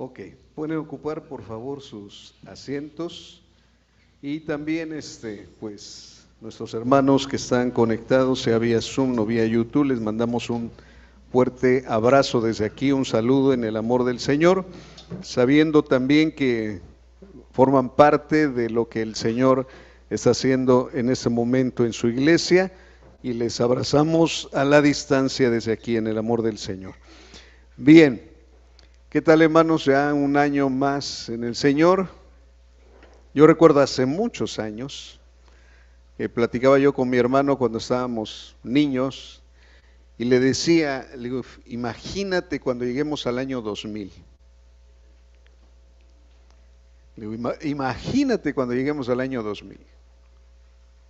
Ok, pueden ocupar por favor sus asientos y también pues nuestros hermanos que están conectados, sea vía Zoom o vía YouTube, les mandamos un fuerte abrazo desde aquí, un saludo en el amor del Señor, sabiendo también que forman parte de lo que el Señor está haciendo en este momento en su iglesia y les abrazamos a la distancia desde aquí en el amor del Señor. Bien. ¿Qué tal, hermanos? Ya un año más en el Señor. Yo recuerdo hace muchos años, platicaba yo con mi hermano cuando estábamos niños y le decía, le digo, imagínate cuando lleguemos al año 2000. Le digo, imagínate cuando lleguemos al año 2000.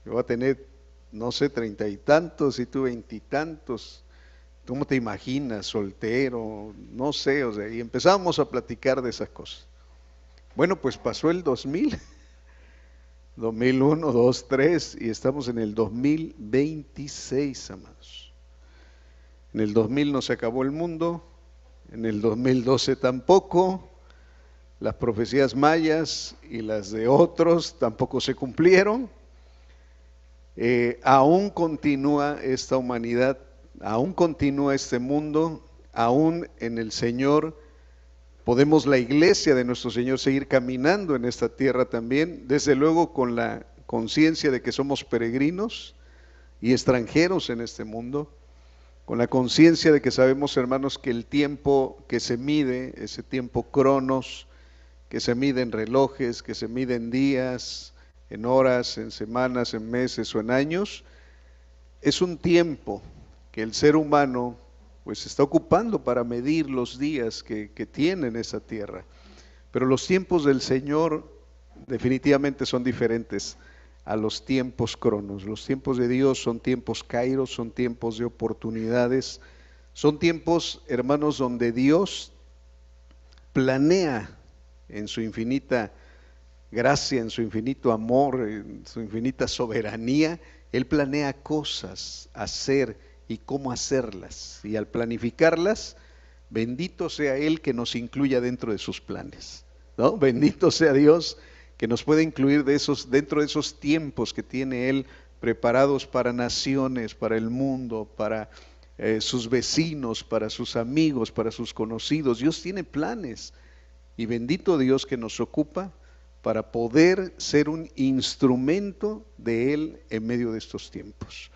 Yo voy a tener, no sé, 30 y tantos y tú 20 y tantos. ¿Cómo te imaginas? Soltero, no sé, o sea, y empezamos a platicar de esas cosas. Bueno, pues pasó el 2000. 2001, 2, 3 y estamos en el 2026, amados. En el 2000 no se acabó el mundo, en el 2012 tampoco, las profecías mayas y las de otros tampoco se cumplieron. Aún continúa esta humanidad, aún continúa este mundo, aún en el Señor. Podemos la iglesia de nuestro Señor seguir caminando en esta tierra también, desde luego con la conciencia de que somos peregrinos y extranjeros en este mundo, con la conciencia de que sabemos, hermanos, que el tiempo que se mide, ese tiempo cronos, que se mide en relojes, que se mide en días, en horas, en semanas, en meses o en años, es un tiempo que el ser humano pues está ocupando para medir los días que tiene en esa tierra. Pero los tiempos del Señor definitivamente son diferentes a los tiempos cronos. Los tiempos de Dios son tiempos kairos, son tiempos de oportunidades, son tiempos, hermanos, donde Dios planea en su infinita gracia, en su infinito amor, en su infinita soberanía. Él planea cosas, hacer y cómo hacerlas. Y al planificarlas, bendito sea Él que nos incluya dentro de sus planes, ¿no? Bendito sea Dios que nos puede incluir dentro de esos tiempos que tiene Él preparados para naciones, para el mundo, para sus vecinos, para sus amigos, para sus conocidos. Dios tiene planes y bendito Dios que nos ocupa para poder ser un instrumento de Él en medio de estos tiempos.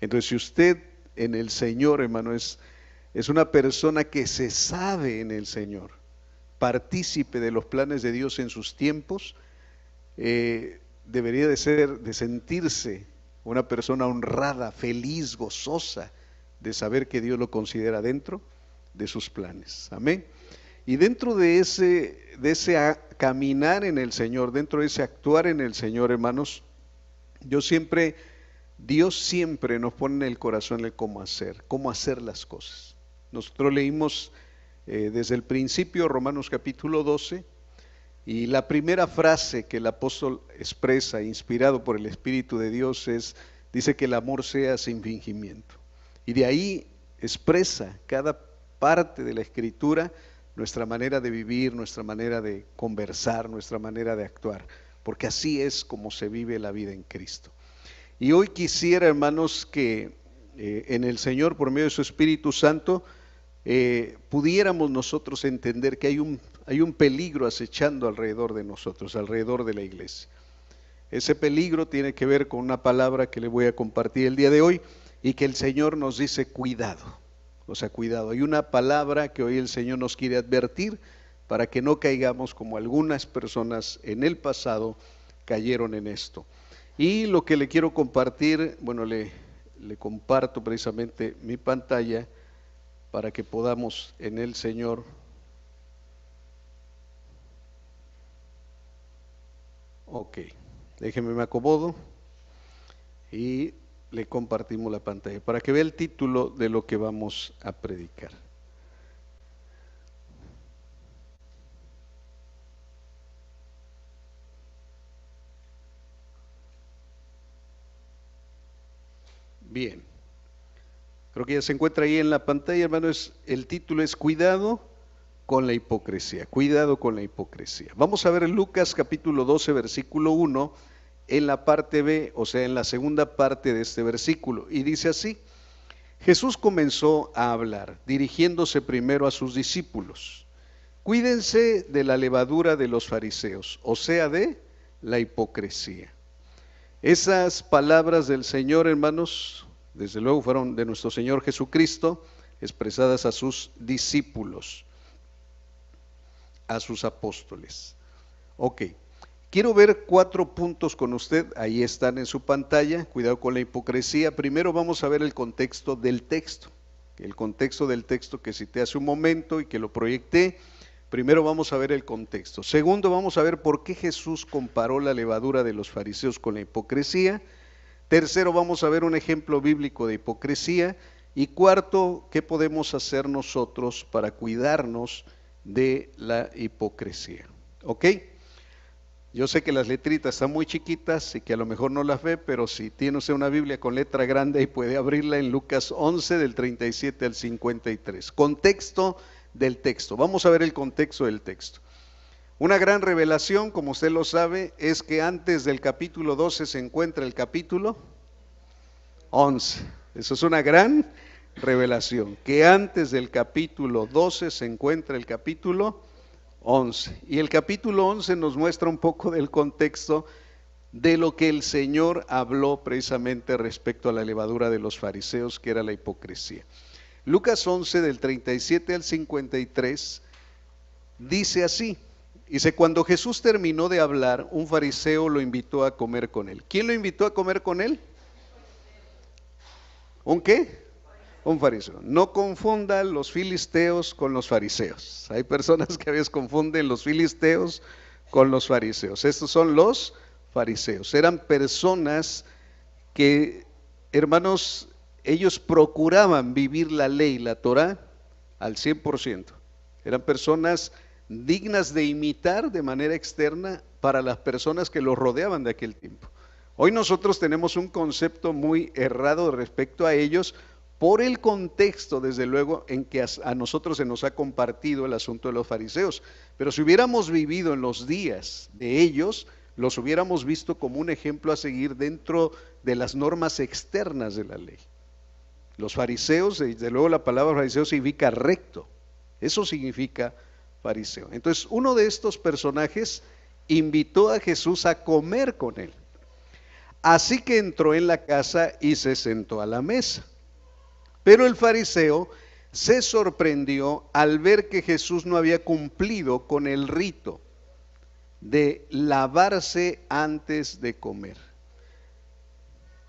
Entonces, si usted en el Señor, hermano, es una persona que se sabe en el Señor, partícipe de los planes de Dios en sus tiempos, debería de sentirse una persona honrada, feliz, gozosa, de saber que Dios lo considera dentro de sus planes. Amén. Y dentro de ese caminar en el Señor, dentro de ese actuar en el Señor, hermanos, Dios siempre nos pone en el corazón el cómo hacer las cosas. Nosotros leímos desde el principio Romanos capítulo 12 y la primera frase que el apóstol expresa, inspirado por el Espíritu de Dios, dice que el amor sea sin fingimiento. Y de ahí expresa cada parte de la Escritura nuestra manera de vivir, nuestra manera de conversar, nuestra manera de actuar, porque así es como se vive la vida en Cristo. Y hoy quisiera, hermanos, que en el Señor, por medio de su Espíritu Santo, pudiéramos nosotros entender que hay un peligro acechando alrededor de nosotros, alrededor de la iglesia. Ese peligro tiene que ver con una palabra que le voy a compartir el día de hoy y que el Señor nos dice cuidado. O sea, cuidado. Hay una palabra que hoy el Señor nos quiere advertir para que no caigamos como algunas personas en el pasado cayeron en esto. Y lo que le quiero compartir, bueno, le comparto precisamente mi pantalla para que podamos en el Señor. Ok, déjeme me acomodo y le compartimos la pantalla para que vea el título de lo que vamos a predicar. Bien, creo que ya se encuentra ahí en la pantalla, hermano. El título es Cuidado con la hipocresía. Cuidado con la hipocresía. Vamos a ver Lucas capítulo 12, versículo 1, en la parte B, o sea, en la segunda parte de este versículo. Y dice así: Jesús comenzó a hablar, dirigiéndose primero a sus discípulos. Cuídense de la levadura de los fariseos, o sea, de la hipocresía. Esas palabras del Señor, hermanos, desde luego fueron de nuestro Señor Jesucristo, expresadas a sus discípulos, a sus apóstoles. Ok, quiero ver 4 puntos con usted, ahí están en su pantalla. Cuidado con la hipocresía. Primero vamos a ver el contexto del texto, que cité hace un momento y que lo proyecté. Primero vamos a ver el contexto. Segundo, vamos a ver por qué Jesús comparó la levadura de los fariseos con la hipocresía. Tercero, vamos a ver un ejemplo bíblico de hipocresía. Y cuarto, ¿qué podemos hacer nosotros para cuidarnos de la hipocresía? ¿Ok? Yo sé que las letritas están muy chiquitas y que a lo mejor no las ve, pero si tiene usted una Biblia con letra grande y puede abrirla en Lucas 11 del 37 al 53. Contexto del texto. Vamos a ver el contexto del texto. Una gran revelación, como usted lo sabe, es que antes del capítulo 12 se encuentra el capítulo 11. Eso es una gran revelación, que antes del capítulo 12 se encuentra el capítulo 11. Y el capítulo 11 nos muestra un poco del contexto de lo que el Señor habló precisamente respecto a la levadura de los fariseos, que era la hipocresía. Lucas 11 del 37 al 53 dice así. Dice: cuando Jesús terminó de hablar, un fariseo lo invitó a comer con él. ¿Quién lo invitó a comer con él? ¿Un qué? Un fariseo. No confunda los filisteos con los fariseos. Hay personas que a veces confunden los filisteos con los fariseos. Estos son los fariseos. Eran personas que, hermanos, ellos procuraban vivir la ley, la Torá, al 100%. Eran personas dignas de imitar de manera externa para las personas que los rodeaban de aquel tiempo. Hoy nosotros tenemos un concepto muy errado respecto a ellos por el contexto, desde luego, en que a nosotros se nos ha compartido el asunto de los fariseos. Pero si hubiéramos vivido en los días de ellos, los hubiéramos visto como un ejemplo a seguir dentro de las normas externas de la ley. Los fariseos, desde luego la palabra fariseo significa recto, eso significa fariseo. Entonces uno de estos personajes invitó a Jesús a comer con él. Así que entró en la casa y se sentó a la mesa. Pero el fariseo se sorprendió al ver que Jesús no había cumplido con el rito de lavarse antes de comer.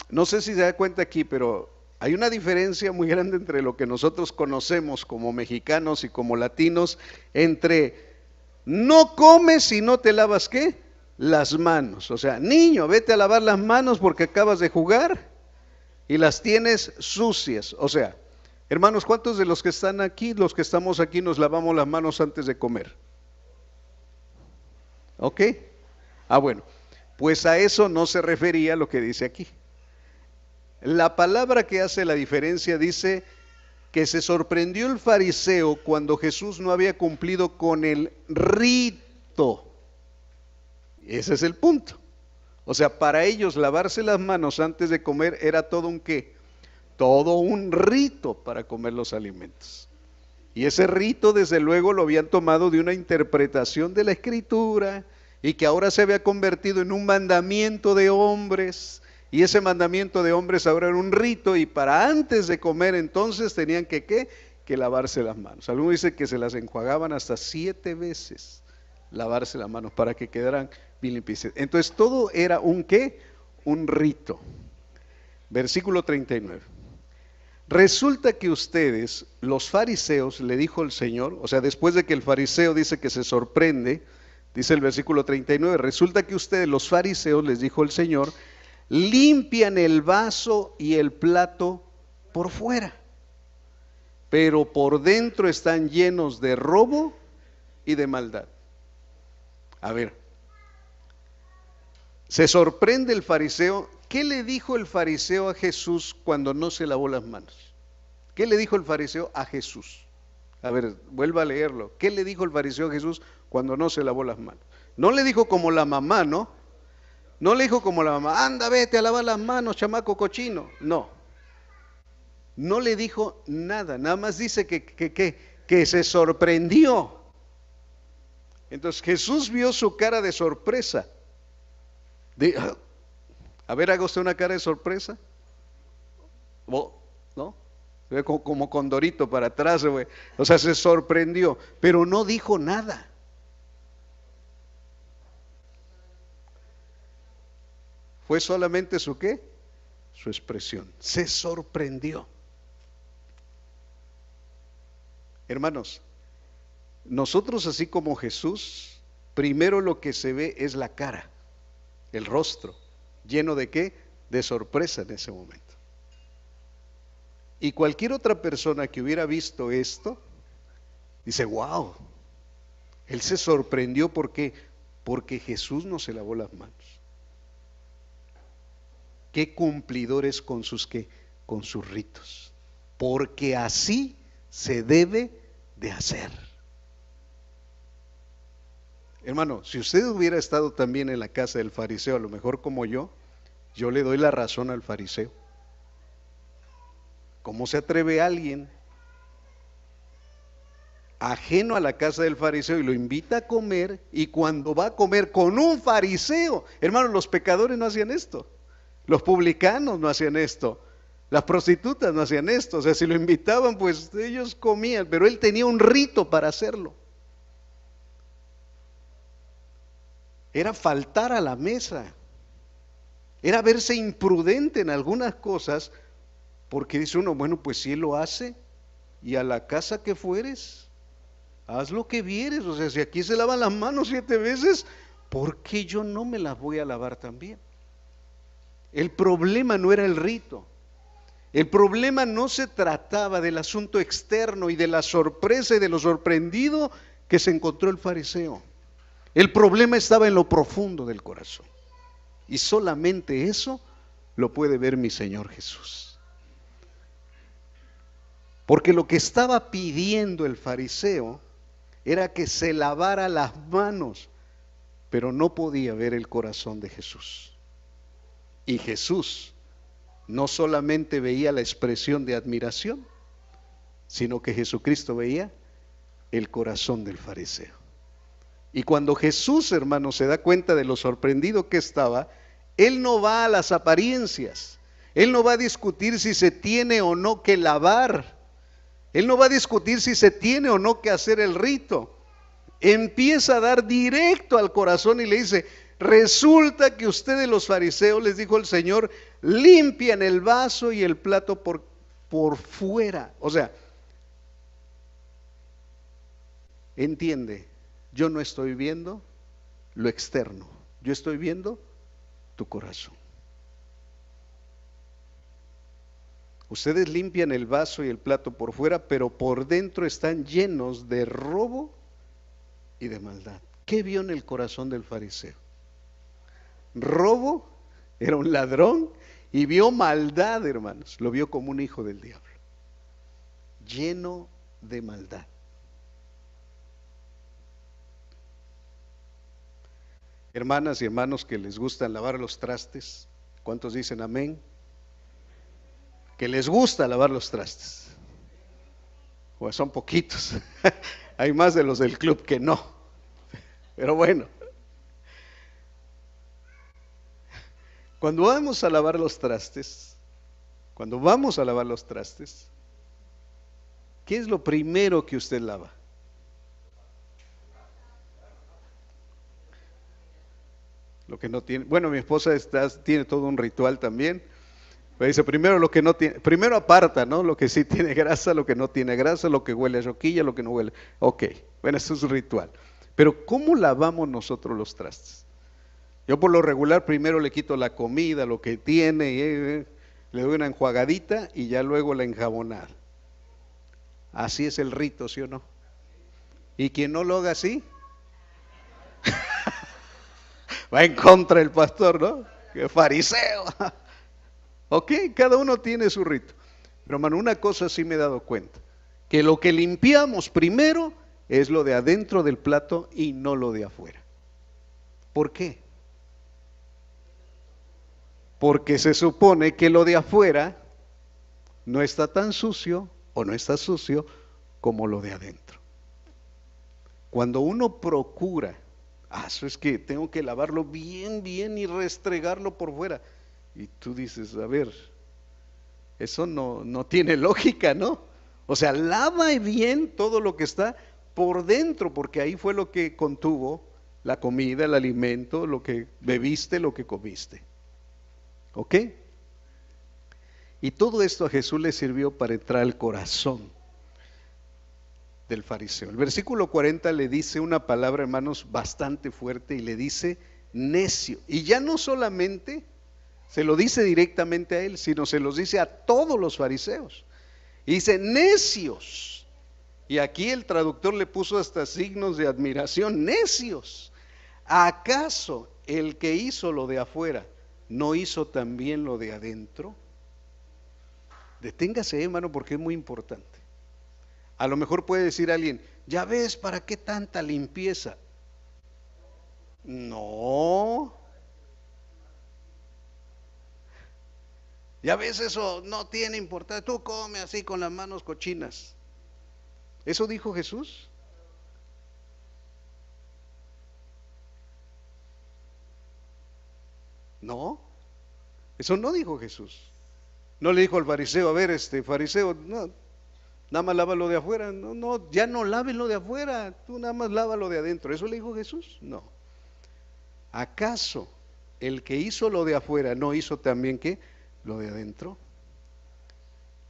No sé si se da cuenta aquí, pero hay una diferencia muy grande entre lo que nosotros conocemos como mexicanos y como latinos, entre no comes si no te lavas ¿qué? Las manos. O sea, niño, vete a lavar las manos porque acabas de jugar y las tienes sucias. O sea, hermanos, ¿cuántos de los que están aquí, los que estamos aquí, nos lavamos las manos antes de comer? ¿Ok? Bueno, pues a eso no se refería lo que dice aquí. La palabra que hace la diferencia dice que se sorprendió el fariseo cuando Jesús no había cumplido con el rito. Ese es el punto. O sea, para ellos lavarse las manos antes de comer era todo un ¿qué? Todo un rito para comer los alimentos. Y ese rito desde luego lo habían tomado de una interpretación de la Escritura y que ahora se había convertido en un mandamiento de hombres. Y ese mandamiento de hombres ahora era un rito, y para antes de comer entonces tenían que ¿qué? Que lavarse las manos. Algunos dicen que se las enjuagaban hasta 7 veces, lavarse las manos para que quedaran bien limpias. Entonces todo era un ¿qué? Un rito. Versículo 39. Resulta que ustedes, los fariseos, le dijo el Señor, o sea, después de que el fariseo dice que se sorprende, dice el versículo 39, resulta que ustedes, los fariseos, les dijo el Señor, limpian el vaso y el plato por fuera, pero por dentro están llenos de robo y de maldad. A ver, se sorprende el fariseo. ¿Qué le dijo el fariseo a Jesús cuando no se lavó las manos? ¿Qué le dijo el fariseo a Jesús? A ver, vuelva a leerlo. ¿Qué le dijo el fariseo a Jesús cuando no se lavó las manos? No le dijo como la mamá, ¿no? No le dijo como la mamá, anda, vete a lavar las manos, chamaco cochino. No, no le dijo nada, nada más dice que se sorprendió. Entonces Jesús vio su cara de sorpresa. A ver, haga usted una cara de sorpresa. ¿No? Se ve como condorito para atrás, güey. O sea, se sorprendió, pero no dijo nada. Fue solamente su ¿qué? Su expresión. Se sorprendió. Hermanos, nosotros así como Jesús, primero lo que se ve es la cara, el rostro, lleno de ¿qué? De sorpresa en ese momento. Y cualquier otra persona que hubiera visto esto, dice, wow, él se sorprendió porque Jesús no se lavó las manos. Qué cumplidor es con sus ¿qué? Con sus ritos, porque así se debe de hacer. Hermano, si usted hubiera estado también en la casa del fariseo, a lo mejor como yo le doy la razón al fariseo. ¿Cómo se atreve alguien ajeno a la casa del fariseo y lo invita a comer, y cuando va a comer con un fariseo? Hermano, los pecadores no hacían esto, los publicanos no hacían esto, las prostitutas no hacían esto. O sea, si lo invitaban, pues ellos comían, pero él tenía un rito para hacerlo. Era faltar a la mesa, era verse imprudente en algunas cosas, porque dice uno, bueno, pues si él lo hace, y a la casa que fueres, haz lo que vieres. O sea, si aquí se lavan las manos 7 veces, ¿por qué yo no me las voy a lavar también? El problema no era el rito, el problema no se trataba del asunto externo y de la sorpresa y de lo sorprendido que se encontró el fariseo. El problema estaba en lo profundo del corazón, y solamente eso lo puede ver mi Señor Jesús. Porque lo que estaba pidiendo el fariseo era que se lavara las manos, pero no podía ver el corazón de Jesús. Y Jesús no solamente veía la expresión de admiración, sino que Jesucristo veía el corazón del fariseo. Y cuando Jesús, hermano, se da cuenta de lo sorprendido que estaba, Él no va a las apariencias, Él no va a discutir si se tiene o no que lavar, Él no va a discutir si se tiene o no que hacer el rito. Empieza a dar directo al corazón y le dice, resulta que ustedes los fariseos, les dijo el Señor, limpian el vaso y el plato por fuera. O sea, entiende, yo no estoy viendo lo externo, yo estoy viendo tu corazón. Ustedes limpian el vaso y el plato por fuera, pero por dentro están llenos de robo y de maldad. ¿Qué vio en el corazón del fariseo? Robo, era un ladrón, y vio maldad, hermanos, lo vio como un hijo del diablo, lleno de maldad. Hermanas y hermanos que les gusta lavar los trastes, ¿cuántos dicen amén? Que les gusta lavar los trastes. Pues son poquitos. Hay más de los del club que no. Pero bueno. Cuando vamos a lavar los trastes, ¿qué es lo primero que usted lava? Lo que no tiene. Bueno, mi esposa tiene todo un ritual también. Pero dice, primero lo que no tiene, primero aparta, ¿no? Lo que sí tiene grasa, lo que no tiene grasa, lo que huele a roquilla, lo que no huele. Ok, bueno, eso es un ritual. Pero ¿cómo lavamos nosotros los trastes? Yo por lo regular primero le quito la comida, lo que tiene, le doy una enjuagadita y ya luego la enjabonada. Así es el rito, ¿sí o no? Y quien no lo haga así, va en contra del pastor, ¿no? ¡Qué fariseo! Ok, cada uno tiene su rito. Pero hermano, una cosa sí me he dado cuenta, que lo que limpiamos primero es lo de adentro del plato y no lo de afuera. ¿Por qué? Porque se supone que lo de afuera no está tan sucio o no está sucio como lo de adentro. Cuando uno procura, eso es que tengo que lavarlo bien, bien y restregarlo por fuera. Y tú dices, a ver, eso no tiene lógica, ¿no? O sea, lava bien todo lo que está por dentro, porque ahí fue lo que contuvo la comida, el alimento, lo que bebiste, lo que comiste. ¿Ok? Y todo esto a Jesús le sirvió para entrar al corazón del fariseo. El versículo 40 le dice una palabra, hermanos, bastante fuerte, y le dice necio. Y ya no solamente se lo dice directamente a él, sino se los dice a todos los fariseos. Y dice necios. Y aquí el traductor le puso hasta signos de admiración. Necios. ¿Acaso el que hizo lo de afuera no hizo también lo de adentro? Deténgase, hermano, porque es muy importante. A lo mejor puede decir alguien, ya ves, ¿para qué tanta limpieza? No. Ya ves, eso no tiene importancia. Tú come así con las manos cochinas. ¿Eso dijo Jesús? No, eso no dijo Jesús. No le dijo al fariseo, a ver, fariseo, no, nada más lávalo de afuera. No, no, ya no laves lo de afuera, tú nada más lávalo de adentro. ¿Eso le dijo Jesús? No. ¿Acaso el que hizo lo de afuera no hizo también qué? Lo de adentro.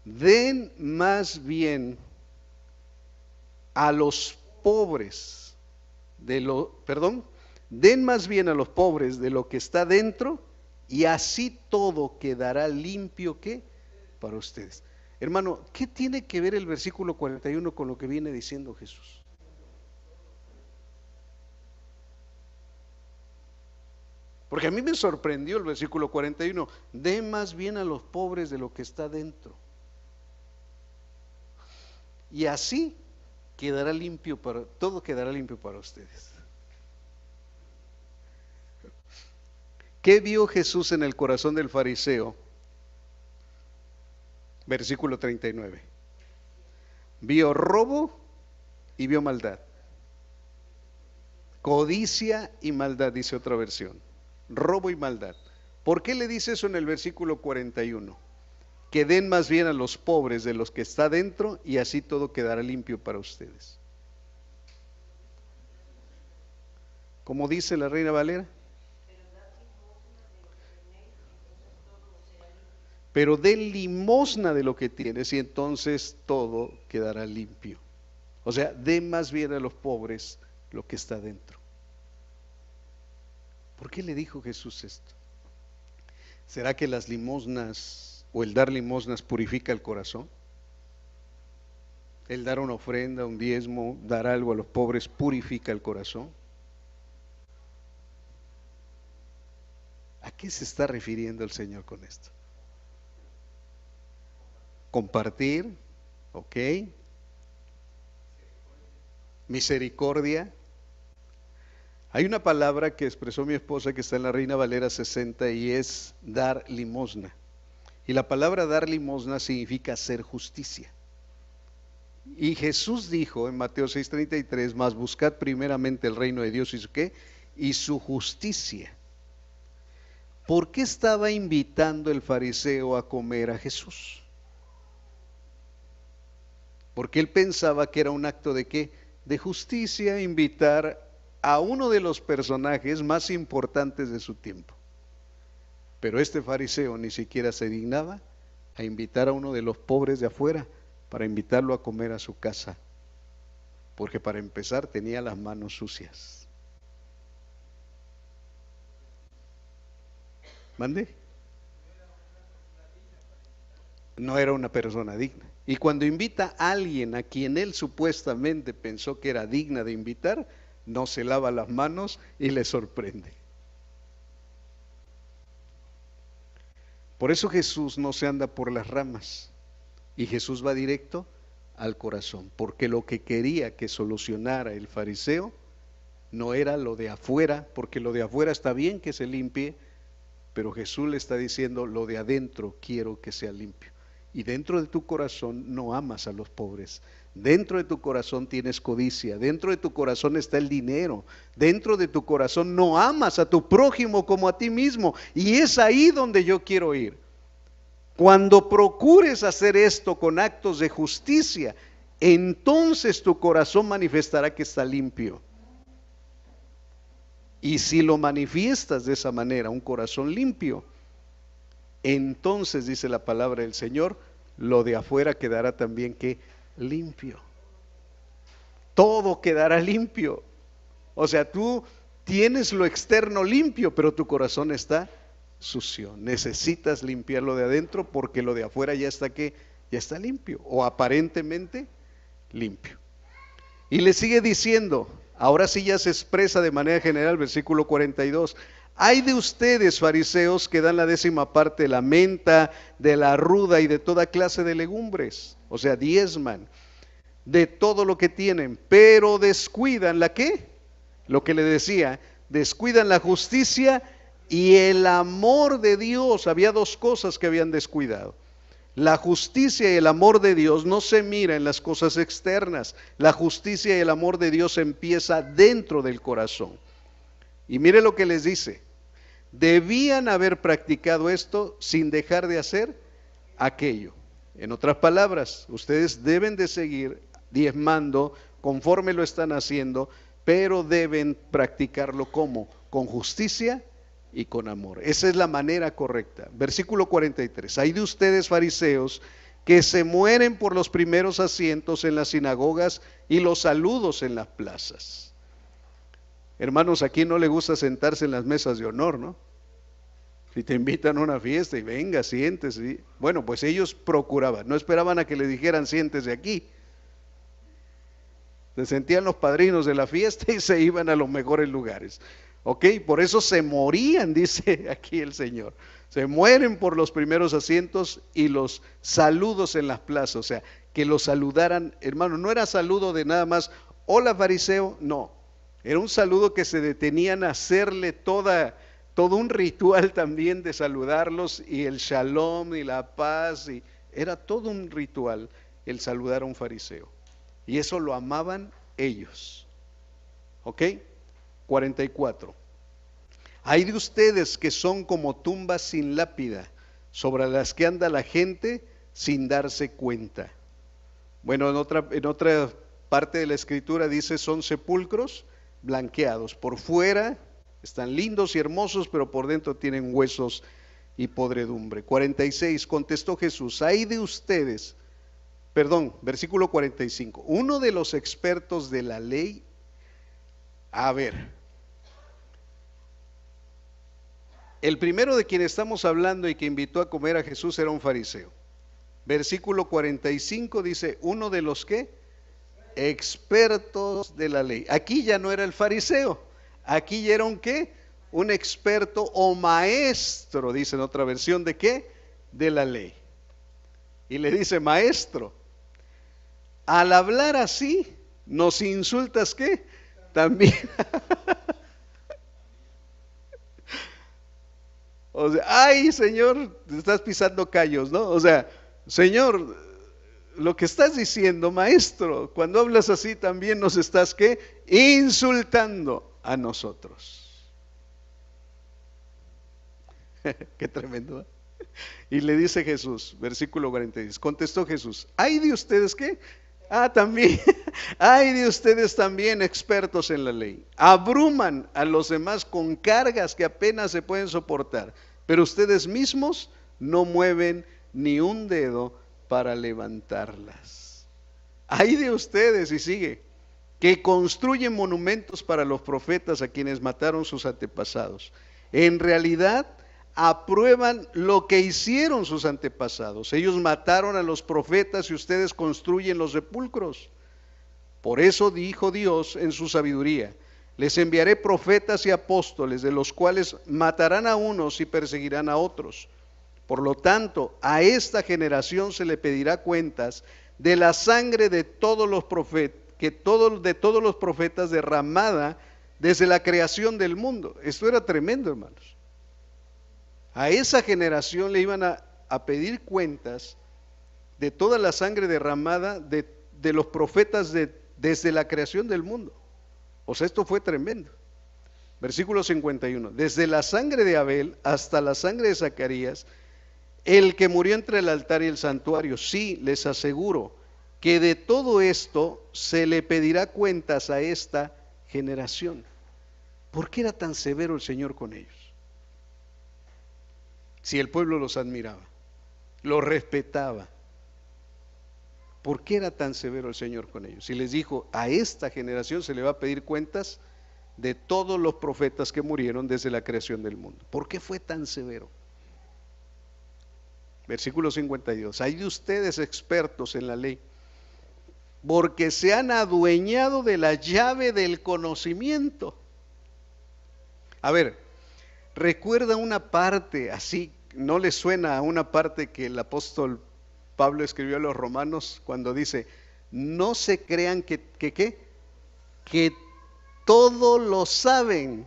Den más bien a los pobres den más bien a los pobres de lo que está dentro, y así todo quedará limpio, ¿qué? Para ustedes. Hermano, ¿qué tiene que ver el versículo 41 con lo que viene diciendo Jesús? Porque a mí me sorprendió el versículo 41. Den más bien a los pobres de lo que está dentro, y así quedará limpio todo quedará limpio para ustedes. ¿Qué vio Jesús en el corazón del fariseo? Versículo 39. Vio robo y vio maldad. Codicia y maldad, dice otra versión. Robo y maldad. ¿Por qué le dice eso en el versículo 41? Que den más bien a los pobres de los que está dentro, y así todo quedará limpio para ustedes. ¿Cómo dice la Reina Valera? Pero den limosna de lo que tienes y entonces todo quedará limpio. O sea, den más bien a los pobres lo que está dentro. ¿Por qué le dijo Jesús esto? ¿Será que las limosnas o el dar limosnas purifica el corazón? El dar una ofrenda, un diezmo, dar algo a los pobres purifica el corazón. ¿A qué se está refiriendo el Señor con esto? Compartir, ok. Misericordia. Hay una palabra que expresó mi esposa que está en la Reina Valera 60 y es dar limosna. Y la palabra dar limosna significa hacer justicia. Y Jesús dijo en Mateo 6:33, mas buscad primeramente el reino de Dios y su ¿qué? Y su justicia. ¿Por qué estaba invitando el fariseo a comer a Jesús? Porque él pensaba que era un acto de ¿qué? De justicia, invitar a uno de los personajes más importantes de su tiempo. Pero este fariseo ni siquiera se dignaba a invitar a uno de los pobres de afuera para invitarlo a comer a su casa, porque para empezar tenía las manos sucias. ¿Mande? No era una persona digna. Y cuando invita a alguien a quien él supuestamente pensó que era digna de invitar, no se lava las manos y le sorprende. Por eso Jesús no se anda por las ramas, y Jesús va directo al corazón, porque lo que quería que solucionara el fariseo no era lo de afuera, porque lo de afuera está bien que se limpie, pero Jesús le está diciendo, lo de adentro quiero que sea limpio. Y dentro de tu corazón no amas a los pobres, dentro de tu corazón tienes codicia, dentro de tu corazón está el dinero, dentro de tu corazón no amas a tu prójimo como a ti mismo, y es ahí donde yo quiero ir. Cuando procures hacer esto con actos de justicia, entonces tu corazón manifestará que está limpio. Y si lo manifiestas de esa manera, un corazón limpio, entonces dice la palabra del Señor, lo de afuera quedará también que limpio. Todo quedará limpio. O sea, tú tienes lo externo limpio, pero tu corazón está sucio. Necesitas limpiarlo de adentro porque lo de afuera ya está limpio o aparentemente limpio. Y le sigue diciendo, ahora sí ya se expresa de manera general, versículo 42. Hay de ustedes, fariseos, que dan la 10ª parte de la menta, de la ruda y de toda clase de legumbres. O sea, diezman de todo lo que tienen, pero descuidan ¿la qué? Lo que le decía, descuidan la justicia y el amor de Dios. Había dos cosas que habían descuidado. La justicia y el amor de Dios no se mira en las cosas externas. La justicia y el amor de Dios empieza dentro del corazón. Y mire lo que les dice. Debían haber practicado esto sin dejar de hacer aquello. En otras palabras, ustedes deben de seguir diezmando conforme lo están haciendo, pero deben practicarlo ¿cómo? Con justicia y con amor. Esa es la manera correcta. Versículo 43. Hay de ustedes, fariseos, que se mueren por los primeros asientos en las sinagogas y los saludos en las plazas. Hermanos, aquí no le gusta sentarse en las mesas de honor, ¿no? Si te invitan a una fiesta y venga, siéntese. Bueno, pues ellos procuraban, no esperaban a que le dijeran siéntese aquí. Se sentían los padrinos de la fiesta y se iban a los mejores lugares. Ok, por eso se morían, dice aquí el Señor. Se mueren por los primeros asientos y los saludos en las plazas. O sea, que los saludaran, hermano, no era saludo de nada más, hola fariseo, no. Era un saludo que se detenían a hacerle todo un ritual también de saludarlos, y el shalom y la paz, y era todo un ritual el saludar a un fariseo. Y eso lo amaban ellos. ¿Ok? 44. Hay de ustedes que son como tumbas sin lápida, sobre las que anda la gente sin darse cuenta. Bueno, en otra parte de la escritura dice son sepulcros blanqueados. Por fuera están lindos y hermosos, pero por dentro tienen huesos y podredumbre. 46. Contestó Jesús, hay de ustedes, versículo 45. Uno de los expertos de la ley, el primero de quien estamos hablando y que invitó a comer a Jesús era un fariseo. Versículo 45 dice, uno de los ¿qué? Expertos de la ley. Aquí ya no era el fariseo, aquí ya era un ¿qué? Un experto o maestro, dice en otra versión, ¿de qué? De la ley. Y le dice, maestro, al hablar así, ¿nos insultas qué? También. O sea, ay, Señor, te estás pisando callos, ¿no? O sea, Señor, lo que estás diciendo, maestro, cuando hablas así también nos estás ¿qué? Insultando a nosotros. Qué tremendo, ¿eh? Y le dice Jesús, versículo 46, contestó Jesús, ¿hay de ustedes qué? También, hay de ustedes también expertos en la ley. Abruman a los demás con cargas que apenas se pueden soportar, pero ustedes mismos no mueven ni un dedo para levantarlas. Hay de ustedes, y sigue, que construyen monumentos para los profetas a quienes mataron sus antepasados. En realidad, aprueban lo que hicieron sus antepasados. Ellos mataron a los profetas y ustedes construyen los sepulcros. Por eso dijo Dios en su sabiduría, les enviaré profetas y apóstoles, de los cuales matarán a unos y perseguirán a otros. Por lo tanto, a esta generación se le pedirá cuentas de la sangre de todos los profetas, de todos los profetas derramada desde la creación del mundo. Esto era tremendo, hermanos. A esa generación le iban a pedir cuentas de toda la sangre derramada de los profetas desde la creación del mundo. O sea, esto fue tremendo. Versículo 51. Desde la sangre de Abel hasta la sangre de Zacarías, el que murió entre el altar y el santuario. Sí, les aseguro que de todo esto se le pedirá cuentas a esta generación. ¿Por qué era tan severo el Señor con ellos? Si el pueblo los admiraba, los respetaba, ¿por qué era tan severo el Señor con ellos? Si les dijo, a esta generación se le va a pedir cuentas de todos los profetas que murieron desde la creación del mundo. ¿Por qué fue tan severo? Versículo 52. Hay de ustedes expertos en la ley, porque se han adueñado de la llave del conocimiento. A ver, recuerda una parte así, ¿no le suena a una parte que el apóstol Pablo escribió a los romanos cuando dice, no se crean que todo lo saben?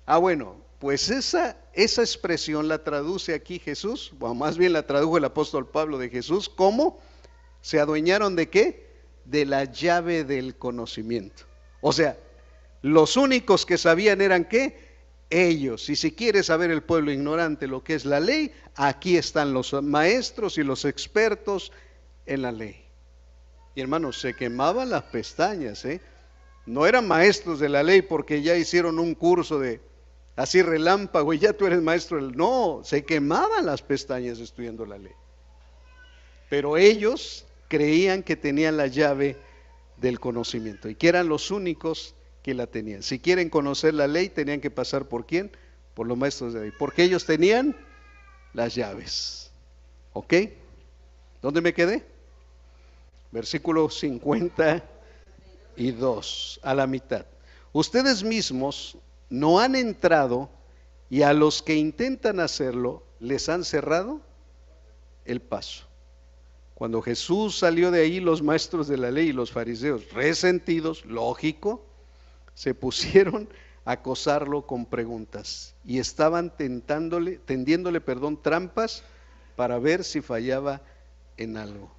Bueno, pues esa expresión la traduce aquí Jesús, o más bien la tradujo el apóstol Pablo de Jesús, ¿cómo? ¿Se adueñaron de qué? De la llave del conocimiento. O sea, los únicos que sabían eran ¿qué? Ellos. Y si quiere saber el pueblo ignorante lo que es la ley, aquí están los maestros y los expertos en la ley. Y hermanos, se quemaban las pestañas, No eran maestros de la ley porque ya hicieron un curso de así relámpago y ya tú eres maestro. No, se quemaban las pestañas estudiando la ley. Pero ellos creían que tenían la llave del conocimiento y que eran los únicos que la tenían. Si quieren conocer la ley, tenían que pasar ¿por quién? Por los maestros de la ley, porque ellos tenían las llaves. ¿Ok? ¿Dónde me quedé? Versículo 52, a la mitad. Ustedes mismos no han entrado y a los que intentan hacerlo les han cerrado el paso. Cuando Jesús salió de ahí, los maestros de la ley y los fariseos, resentidos, lógico, se pusieron a acosarlo con preguntas y estaban tendiéndole trampas para ver si fallaba en algo.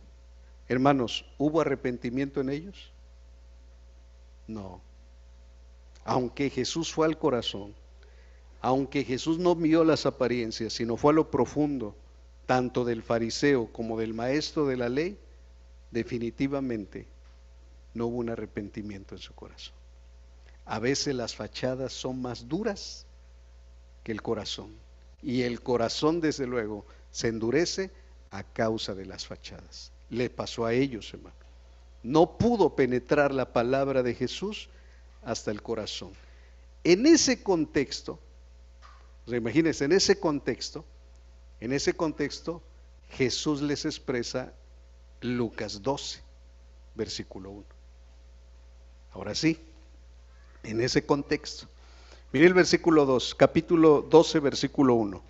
Hermanos, ¿hubo arrepentimiento en ellos? No. Aunque Jesús fue al corazón, aunque Jesús no vio las apariencias, sino fue a lo profundo, tanto del fariseo como del maestro de la ley, definitivamente no hubo un arrepentimiento en su corazón. A veces las fachadas son más duras que el corazón, y el corazón desde luego se endurece a causa de las fachadas. Le pasó a ellos, hermano. No pudo penetrar la palabra de Jesús hasta el corazón. En ese contexto, imagínense, en ese contexto, Jesús les expresa Lucas 12, versículo 1. Ahora sí, en ese contexto. Mire el versículo 2, capítulo 12, versículo 1.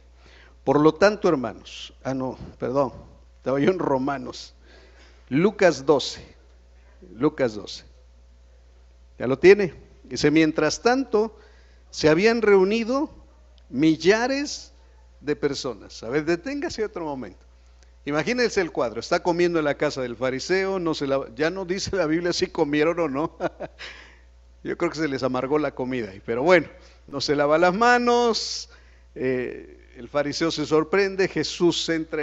Por lo tanto, hermanos, estaba yo en Romanos. Lucas 12. ¿Ya lo tiene? Dice, mientras tanto, se habían reunido millares de personas. A ver, deténgase otro momento. Imagínense el cuadro, está comiendo en la casa del fariseo, ya no dice la Biblia si comieron o no. Yo creo que se les amargó la comida, pero bueno, no se lava las manos, el fariseo se sorprende, Jesús entra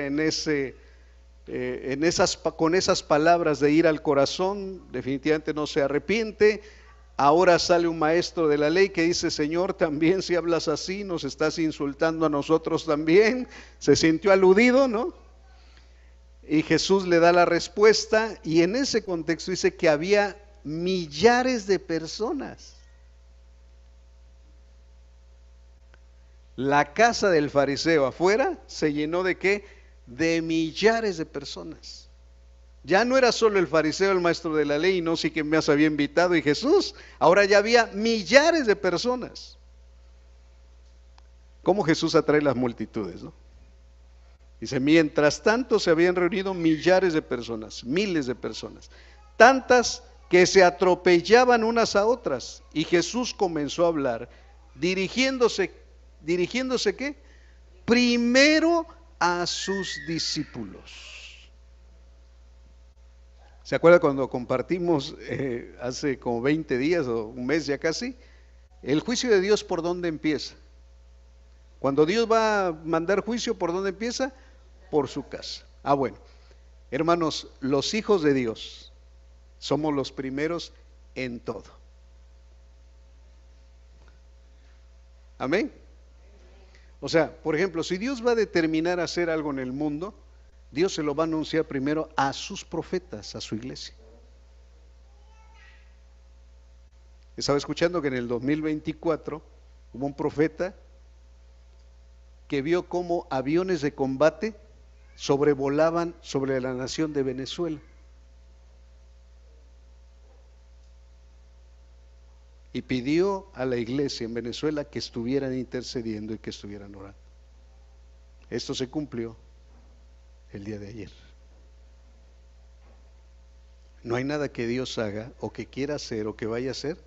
con esas palabras de ir al corazón, definitivamente no se arrepiente. Ahora sale un maestro de la ley que dice, Señor, también si hablas así, nos estás insultando a nosotros también. Se sintió aludido, ¿no? Y Jesús le da la respuesta, y en ese contexto dice que había millares de personas. La casa del fariseo afuera se llenó ¿de qué? De millares de personas. Ya no era solo el fariseo, el maestro de la ley, y no sé quién más había invitado, y Jesús. Ahora ya había millares de personas. ¿Cómo Jesús atrae las multitudes, no? Dice, mientras tanto se habían reunido millares de personas, miles de personas, tantas que se atropellaban unas a otras. Y Jesús comenzó a hablar, dirigiéndose ¿qué? Primero a sus discípulos. ¿Se acuerda cuando compartimos hace como 20 días o un mes ya casi? El juicio de Dios, ¿por dónde empieza? Cuando Dios va a mandar juicio, ¿por dónde empieza? Por su casa. Ah, bueno, hermanos, los hijos de Dios somos los primeros en todo. Amén. O sea, por ejemplo, si Dios va a determinar hacer algo en el mundo, Dios se lo va a anunciar primero a sus profetas, a su iglesia. Estaba escuchando que en el 2024 hubo un profeta que vio cómo aviones de combate sobrevolaban sobre la nación de Venezuela. Y pidió a la iglesia en Venezuela que estuvieran intercediendo y que estuvieran orando. Esto se cumplió el día de ayer. No hay nada que Dios haga o que quiera hacer o que vaya a hacer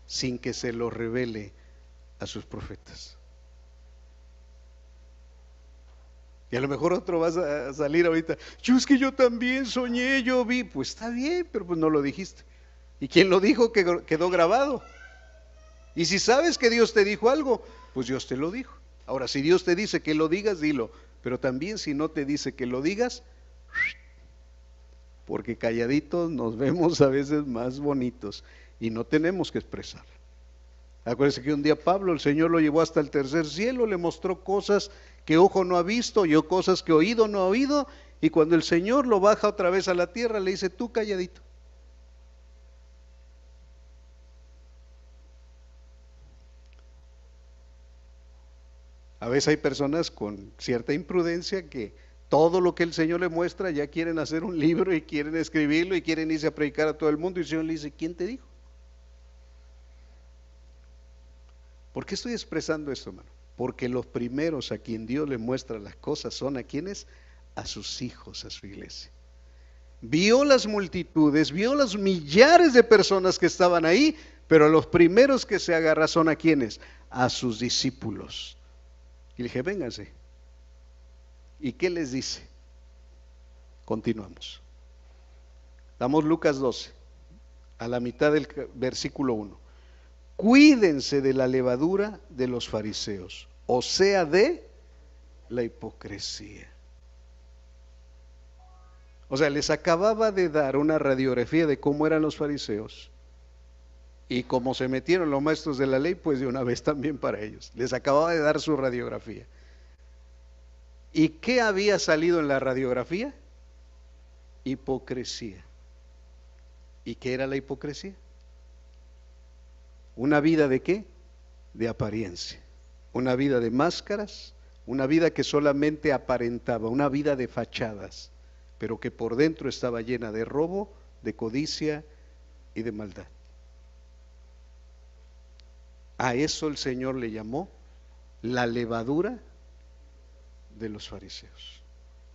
sin que se lo revele a sus profetas. Y a lo mejor otro va a salir ahorita, es que yo también soñé, yo vi. Pues está bien, pero pues no lo dijiste. ¿Y quién lo dijo? Que quedó grabado. Y si sabes que Dios te dijo algo, pues Dios te lo dijo. Ahora, si Dios te dice que lo digas, dilo. Pero también si no te dice que lo digas, porque calladitos nos vemos a veces más bonitos y no tenemos que expresar. Acuérdense que un día Pablo, el Señor lo llevó hasta el tercer cielo, le mostró cosas que ojo no ha visto, oyó cosas que oído no ha oído, y cuando el Señor lo baja otra vez a la tierra, le dice, tú calladito. A veces hay personas con cierta imprudencia que todo lo que el Señor le muestra ya quieren hacer un libro y quieren escribirlo y quieren irse a predicar a todo el mundo, y el Señor le dice, ¿quién te dijo? ¿Por qué estoy expresando esto, hermano? Porque los primeros a quien Dios le muestra las cosas son a quienes, a sus hijos, a su iglesia. Vio las multitudes, vio los millares de personas que estaban ahí, pero los primeros que se agarra son a quienes, a sus discípulos. Y le dije, vénganse. ¿Y qué les dice? Continuamos. Damos Lucas 12, a la mitad del versículo 1. Cuídense de la levadura de los fariseos, o sea, de la hipocresía. O sea, les acababa de dar una radiografía de cómo eran los fariseos, y como se metieron los maestros de la ley, pues de una vez también para ellos. Les acababa de dar su radiografía. ¿Y qué había salido en la radiografía? Hipocresía. ¿Y qué era la hipocresía? ¿Una vida de qué? De apariencia. Una vida de máscaras, una vida que solamente aparentaba, una vida de fachadas, pero que por dentro estaba llena de robo, de codicia y de maldad. A eso el Señor le llamó la levadura de los fariseos.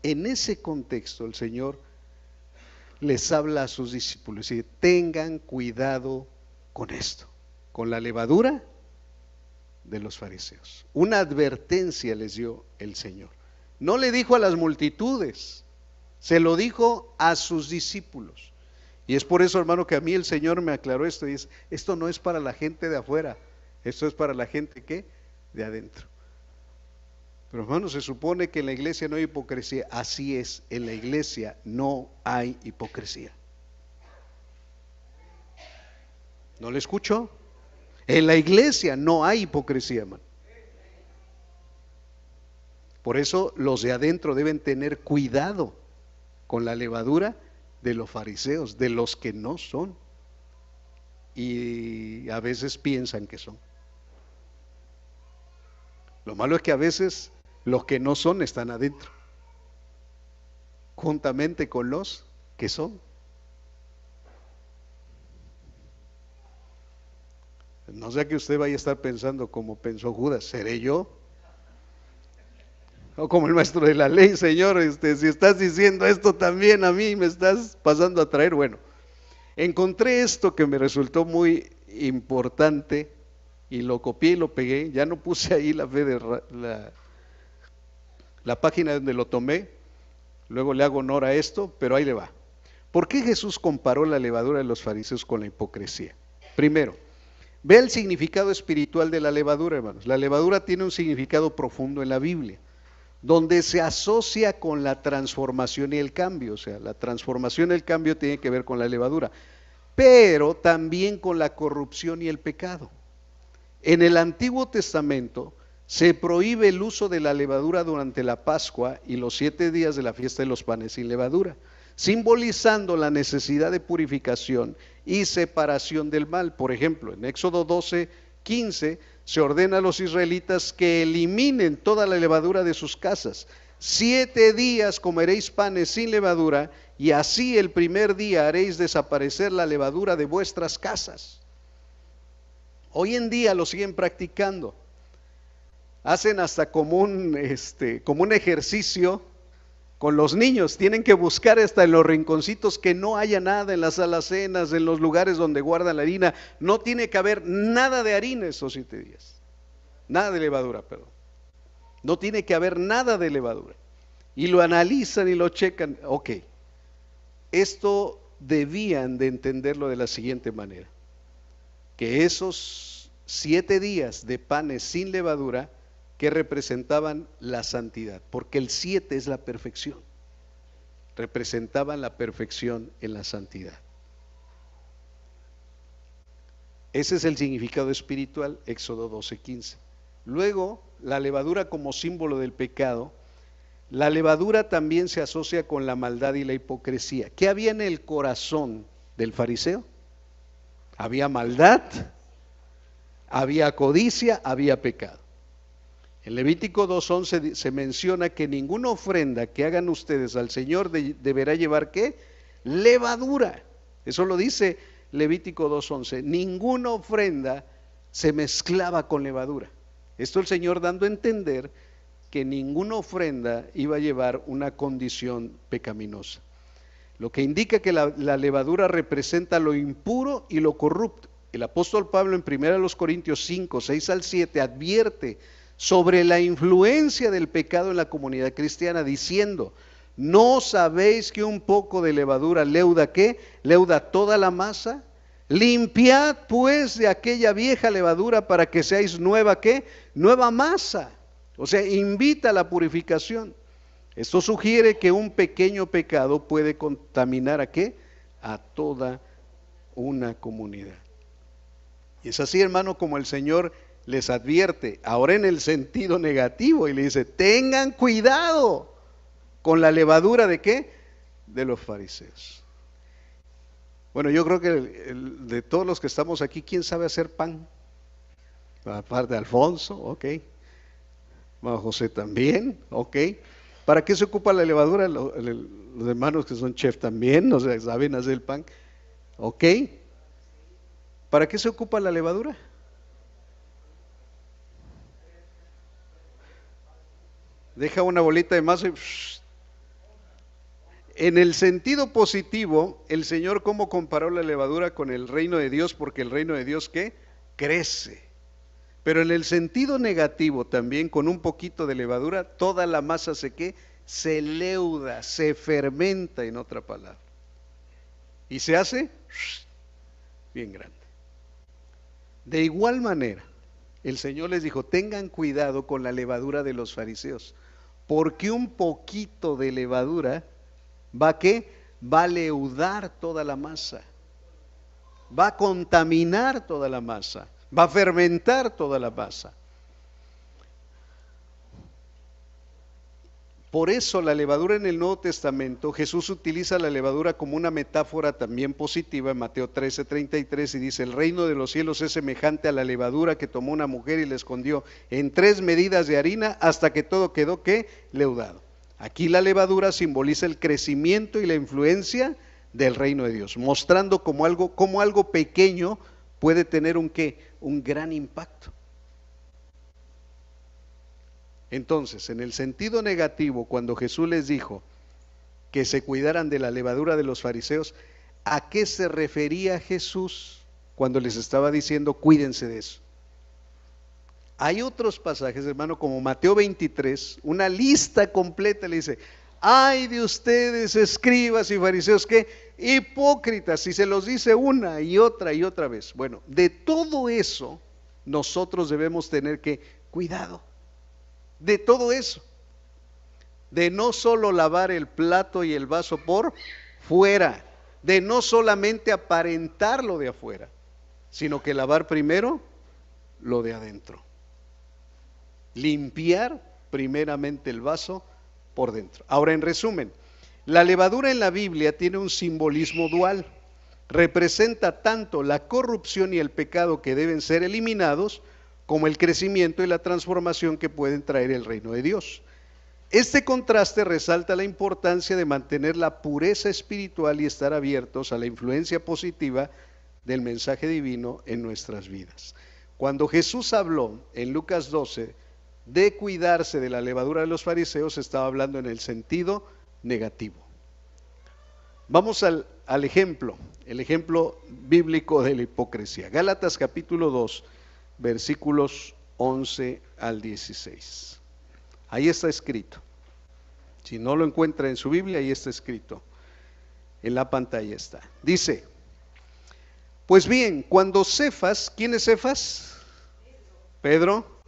En ese contexto el Señor les habla a sus discípulos y dice, tengan cuidado con esto, con la levadura de los fariseos. Una advertencia les dio el Señor. No le dijo a las multitudes, se lo dijo a sus discípulos. Y es por eso, hermano, que a mí el Señor me aclaró esto y dice, esto no es para la gente de afuera, esto es para la gente ¿qué? De adentro. Pero hermano, se supone que en la iglesia no hay hipocresía. Así es, en la iglesia no hay hipocresía. ¿No le escucho? En la iglesia no hay hipocresía, hermano. Por eso los de adentro deben tener cuidado con la levadura de los fariseos, de los que no son. Y a veces piensan que son. Lo malo es que a veces los que no son están adentro, juntamente con los que son. No sea que usted vaya a estar pensando como pensó Judas, ¿seré yo? O como el maestro de la ley, Señor, si estás diciendo esto también a mí, me estás pasando a traer. Bueno, encontré esto que me resultó muy importante y lo copié y lo pegué. Ya no puse ahí la fe de la página donde lo tomé. Luego le hago honor a esto, pero ahí le va. ¿Por qué Jesús comparó la levadura de los fariseos con la hipocresía? Primero, ve el significado espiritual de la levadura, hermanos. La levadura tiene un significado profundo en la Biblia, donde se asocia con la transformación y el cambio. O sea, la transformación y el cambio tiene que ver con la levadura, pero también con la corrupción y el pecado. En el Antiguo Testamento se prohíbe el uso de la levadura durante la Pascua y los 7 días de la fiesta de los panes sin levadura, simbolizando la necesidad de purificación y separación del mal. Por ejemplo, en Éxodo 12:15 se ordena a los israelitas que eliminen toda la levadura de sus casas. 7 días comeréis panes sin levadura, y así el primer día haréis desaparecer la levadura de vuestras casas. Hoy en día lo siguen practicando. Hacen hasta como un ejercicio con los niños. Tienen que buscar hasta en los rinconcitos que no haya nada, en las alacenas, en los lugares donde guardan la harina. No tiene que haber nada de harina esos 7 días. Nada de levadura, perdón. No tiene que haber nada de levadura. Y lo analizan y lo checan. Ok, esto debían de entenderlo de la siguiente manera: que esos 7 días de panes sin levadura, que representaban la santidad, porque el 7 es la perfección, representaban la perfección en la santidad. Ese es el significado espiritual, Éxodo 12:15. Luego, la levadura como símbolo del pecado. La levadura también se asocia con la maldad y la hipocresía. ¿Qué había en el corazón del fariseo? Había maldad, había codicia, había pecado. En Levítico 2:11 se menciona que ninguna ofrenda que hagan ustedes al Señor deberá llevar ¿qué? Levadura. Eso lo dice Levítico 2:11. Ninguna ofrenda se mezclaba con levadura. Esto el Señor dando a entender que ninguna ofrenda iba a llevar una condición pecaminosa. Lo que indica que la levadura representa lo impuro y lo corrupto. El apóstol Pablo en 1 Corintios 5:6-7 advierte sobre la influencia del pecado en la comunidad cristiana, diciendo: ¿no sabéis que un poco de levadura leuda qué? Leuda toda la masa. Limpiad pues de aquella vieja levadura para que seáis nueva ¿qué? Nueva masa. O sea, invita a la purificación. Esto sugiere que un pequeño pecado puede contaminar ¿a qué? A toda una comunidad. Y es así, hermano, como el Señor les advierte, ahora en el sentido negativo, y le dice: tengan cuidado con la levadura ¿de qué? De los fariseos. Bueno, yo creo que de todos los que estamos aquí, ¿quién sabe hacer pan? Aparte de Alfonso, ok. José también, ok. ¿Para qué se ocupa la levadura? Los hermanos que son chef también, o sea, saben hacer el pan, ok. ¿Para qué se ocupa la levadura? Deja una bolita de masa y... En el sentido positivo, el Señor cómo comparó la levadura con el reino de Dios, porque el reino de Dios ¿qué? Crece. Pero en el sentido negativo también, con un poquito de levadura, toda la masa ¿qué? Se leuda, se fermenta, en otra palabra. Y se hace bien grande. De igual manera, el Señor les dijo: tengan cuidado con la levadura de los fariseos, porque un poquito de levadura va a ¿qué? Va a leudar toda la masa, va a contaminar toda la masa, va a fermentar toda la masa. Por eso la levadura en el Nuevo Testamento, Jesús utiliza la levadura como una metáfora también positiva en Mateo 13:33, y dice: el reino de los cielos es semejante a la levadura que tomó una mujer y le escondió en 3 medidas de harina hasta que todo quedó ¿qué? Leudado. Aquí la levadura simboliza el crecimiento y la influencia del reino de Dios, mostrando como algo pequeño puede tener un ¿qué? Un gran impacto. Entonces, en el sentido negativo, cuando Jesús les dijo que se cuidaran de la levadura de los fariseos, ¿a qué se refería Jesús cuando les estaba diciendo cuídense de eso? Hay otros pasajes, hermano, como Mateo 23, una lista completa le dice: ay de ustedes, escribas y fariseos, que hipócritas, y se los dice una y otra vez. Bueno, de todo eso nosotros debemos tener que cuidado, de todo eso, de no solo lavar el plato y el vaso por fuera, de no solamente aparentar lo de afuera, sino que lavar primero lo de adentro. Limpiar primeramente el vaso por dentro. Ahora, en resumen, la levadura en la Biblia tiene un simbolismo dual. Representa tanto la corrupción y el pecado que deben ser eliminados, como el crecimiento y la transformación que pueden traer el reino de Dios. Este contraste resalta la importancia de mantener la pureza espiritual y estar abiertos a la influencia positiva del mensaje divino en nuestras vidas. Cuando Jesús habló en Lucas 12 de cuidarse de la levadura de los fariseos, estaba hablando en el sentido negativo. Vamos al ejemplo, el ejemplo bíblico de la hipocresía. Gálatas capítulo 2, versículos 11 al 16. Ahí está escrito. Si no lo encuentra en su Biblia, ahí está escrito. En la pantalla está. Dice: pues bien, cuando Cefas, ¿quién es Cefas? Pedro.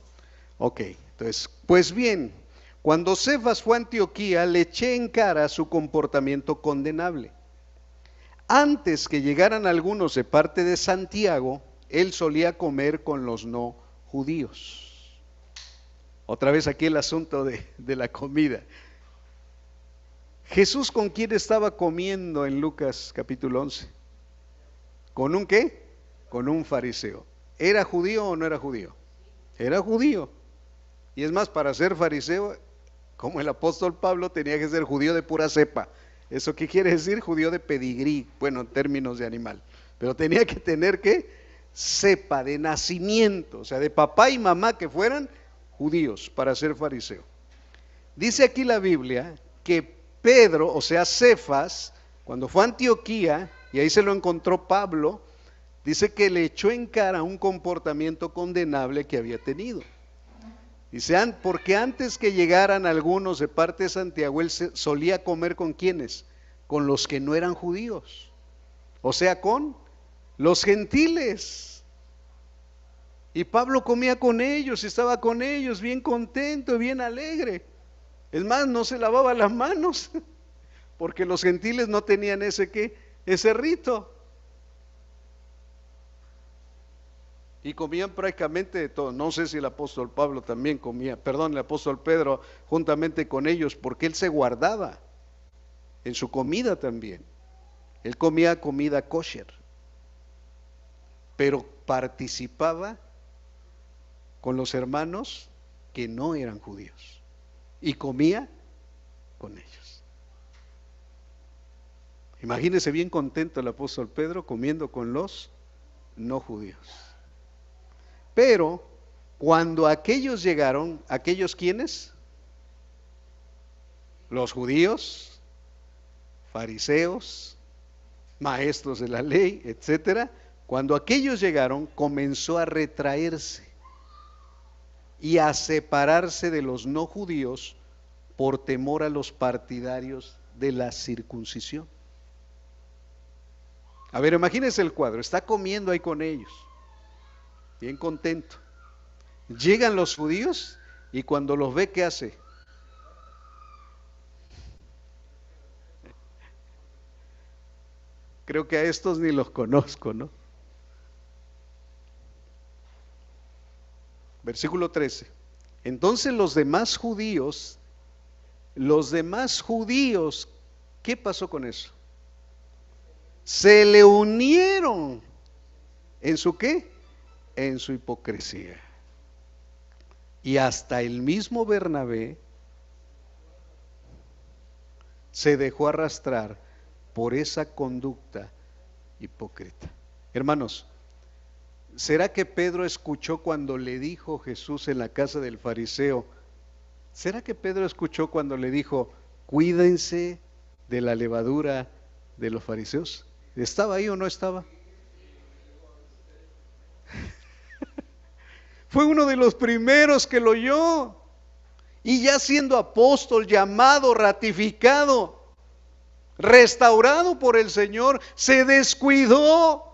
Ok, entonces, pues bien, cuando Cefas fue a Antioquía, le eché en cara su comportamiento condenable. Antes que llegaran algunos de parte de Santiago, él solía comer con los no judíos. Otra vez aquí el asunto de la comida. Jesús, ¿con quién estaba comiendo en Lucas capítulo 11? ¿Con un qué? Con un fariseo. ¿Era judío o no era judío? Era judío. Y es más, para ser fariseo, como el apóstol Pablo, tenía que ser judío de pura cepa. ¿Eso qué quiere decir? Judío de pedigrí, bueno, en términos de animal. Pero tenía que tener ¿qué? Cepa de nacimiento, o sea, de papá y mamá que fueran judíos para ser fariseo. Dice aquí la Biblia que Pedro, o sea, Cefas, cuando fue a Antioquía, y ahí se lo encontró Pablo, dice que le echó en cara un comportamiento condenable que había tenido. Dice, porque antes que llegaran algunos de parte de Santiago, él solía comer ¿con quiénes? Con los que no eran judíos, o sea, con los gentiles. Y Pablo comía con ellos, estaba con ellos, bien contento, bien alegre. Es más, no se lavaba las manos, porque los gentiles no tenían ese rito. Y comían prácticamente de todo. No sé si el apóstol Pablo también comía, perdón, el apóstol Pedro juntamente con ellos, porque él se guardaba en su comida también. Él comía comida kosher, pero participaba con los hermanos que no eran judíos y comía con ellos. Imagínese bien contento el apóstol Pedro comiendo con los no judíos. Pero cuando aquellos llegaron, ¿aquellos quiénes? Los judíos, fariseos, maestros de la ley, etcétera. Cuando aquellos llegaron, comenzó a retraerse y a separarse de los no judíos por temor a los partidarios de la circuncisión. A ver, imagínense el cuadro, está comiendo ahí con ellos, bien contento. Llegan los judíos y cuando los ve, ¿qué hace? Creo que a estos ni los conozco, ¿no? Versículo 13. Entonces los demás judíos, ¿qué pasó con eso? Se le unieron. ¿En su qué? En su hipocresía. Y hasta el mismo Bernabé se dejó arrastrar por esa conducta hipócrita. Hermanos, ¿será que Pedro escuchó cuando le dijo Jesús en la casa del fariseo, ¿Será que Pedro escuchó cuando le dijo, cuídense de la levadura de los fariseos? ¿Estaba ahí o no estaba? Fue uno de los primeros que lo oyó. Y ya siendo apóstol, llamado, ratificado, restaurado por el Señor, se descuidó.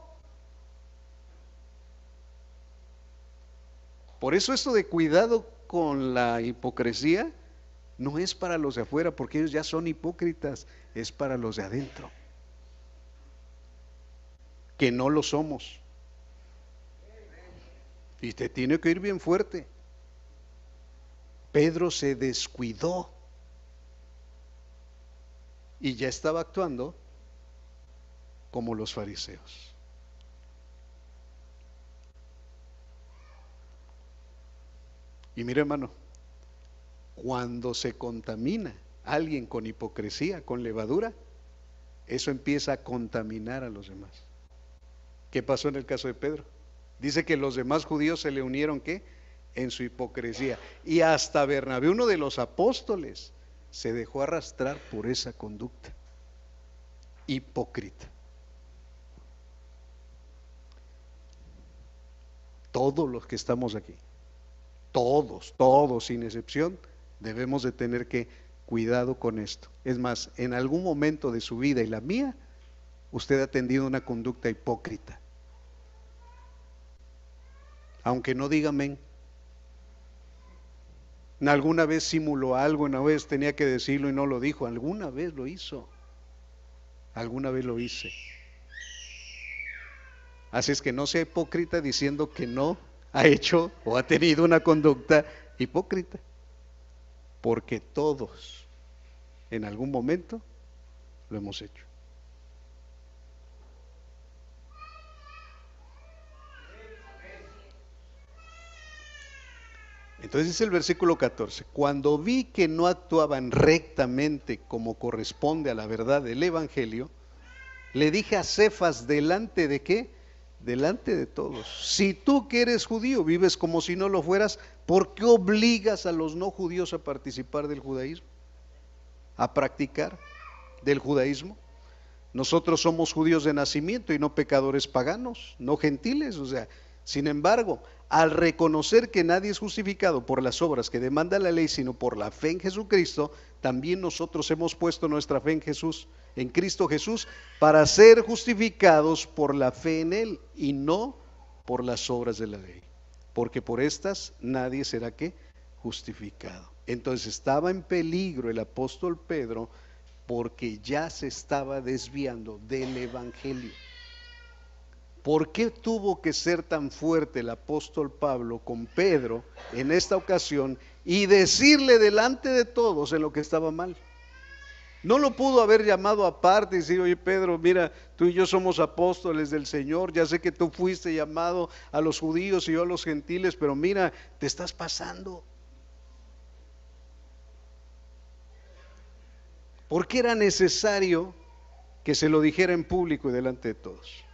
Por eso esto de cuidado con la hipocresía no es para los de afuera, porque ellos ya son hipócritas, es para los de adentro, que no lo somos. Y te tiene que ir bien fuerte. Pedro se descuidó y ya estaba actuando como los fariseos. Y mira, hermano, cuando se contamina alguien con hipocresía, con levadura, eso empieza a contaminar a los demás. ¿Qué pasó en el caso de Pedro? Dice que los demás judíos se le unieron, ¿qué? En su hipocresía. Y hasta Bernabé, uno de los apóstoles, se dejó arrastrar por esa conducta hipócrita. Todos los que estamos aquí, todos sin excepción, debemos de tener que cuidado con esto. Es más, en algún momento de su vida y la mía, usted ha tenido una conducta hipócrita. Aunque no diga amén. Alguna vez simuló algo, una vez tenía que decirlo y no lo dijo, alguna vez lo hizo, alguna vez lo hice. Así es que no sea hipócrita diciendo que no ha hecho o ha tenido una conducta hipócrita, porque todos en algún momento lo hemos hecho. Entonces dice el versículo 14, cuando vi que no actuaban rectamente como corresponde a la verdad del Evangelio, le dije a Cefas, ¿delante de qué? Delante de todos. Si tú que eres judío vives como si no lo fueras, ¿por qué obligas a los no judíos a participar del judaísmo? ¿A practicar del judaísmo? Nosotros somos judíos de nacimiento y no pecadores paganos, no gentiles, o sea, sin embargo, al reconocer que nadie es justificado por las obras que demanda la ley, sino por la fe en Jesucristo, también nosotros hemos puesto nuestra fe en Jesús, en Cristo Jesús, para ser justificados por la fe en Él y no por las obras de la ley, porque por estas nadie será ¿qué? Justificado. Entonces estaba en peligro el apóstol Pedro porque ya se estaba desviando del Evangelio. ¿Por qué tuvo que ser tan fuerte el apóstol Pablo con Pedro en esta ocasión y decirle delante de todos en lo que estaba mal? No lo pudo haber llamado aparte y decir, oye Pedro, mira, tú y yo somos apóstoles del Señor, ya sé que tú fuiste llamado a los judíos y yo a los gentiles, pero mira, te estás pasando. ¿Por qué era necesario que se lo dijera en público y delante de todos?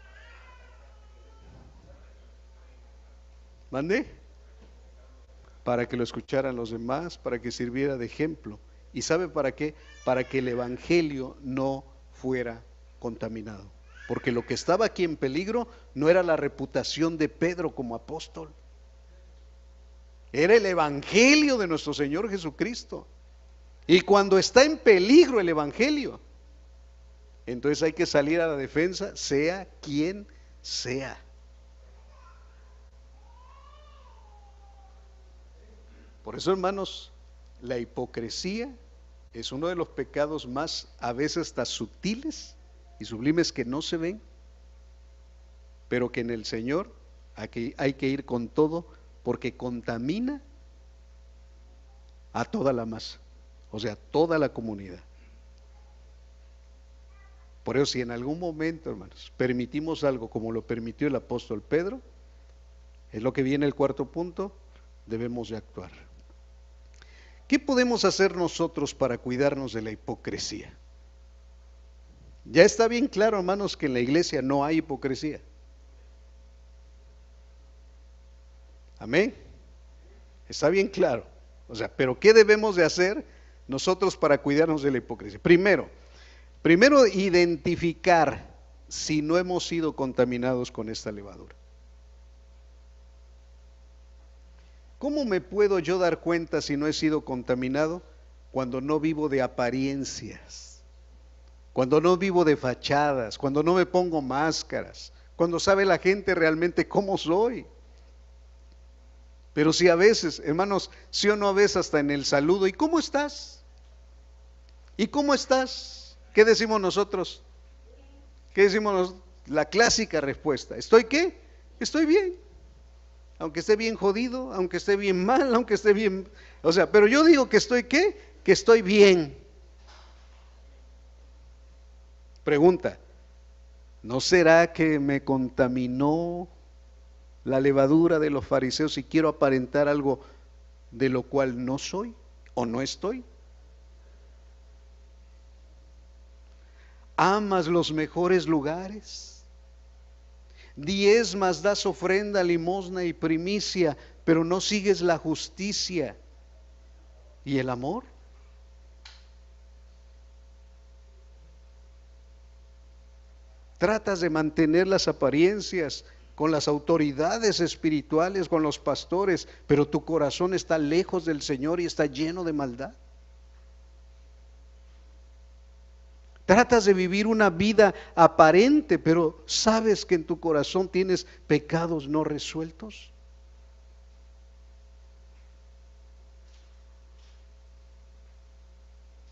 ¿Mandé? Para que lo escucharan los demás, para que sirviera de ejemplo. ¿Y sabe para qué? Para que el evangelio no fuera contaminado. Porque lo que estaba aquí en peligro no era la reputación de Pedro como apóstol. Era el evangelio de nuestro Señor Jesucristo. Y cuando está en peligro el evangelio, entonces hay que salir a la defensa, sea quien sea. Por eso, hermanos, la hipocresía es uno de los pecados más a veces hasta sutiles y sublimes que no se ven, pero que en el Señor hay que ir con todo porque contamina a toda la masa, o sea, toda la comunidad. Por eso si en algún momento, hermanos, permitimos algo como lo permitió el apóstol Pedro, es lo que viene el cuarto punto, debemos de actuar. ¿Qué podemos hacer nosotros para cuidarnos de la hipocresía? Ya está bien claro, hermanos, que en la iglesia no hay hipocresía. Amén. Está bien claro. O sea, pero ¿qué debemos de hacer nosotros para cuidarnos de la hipocresía? Primero identificar si no hemos sido contaminados con esta levadura. ¿Cómo me puedo yo dar cuenta si no he sido contaminado? Cuando no vivo de apariencias, cuando no vivo de fachadas, cuando no me pongo máscaras, cuando sabe la gente realmente cómo soy. Pero si a veces, hermanos, sí o no, a veces hasta en el saludo, ¿y cómo estás? ¿Y cómo estás? ¿Qué decimos nosotros? ¿Qué decimos nosotros? La clásica respuesta, ¿estoy qué? Estoy bien. Aunque esté bien jodido, aunque esté bien mal, aunque esté bien, o sea, pero yo digo que estoy ¿qué? Que estoy bien. Pregunta, ¿no será que me contaminó la levadura de los fariseos y quiero aparentar algo de lo cual no soy o no estoy? ¿Amas los mejores lugares? Diezmas, das ofrenda, limosna y primicia, pero no sigues la justicia y el amor. Tratas de mantener las apariencias con las autoridades espirituales, con los pastores, pero tu corazón está lejos del Señor y está lleno de maldad. Tratas de vivir una vida aparente, pero sabes que en tu corazón tienes pecados no resueltos.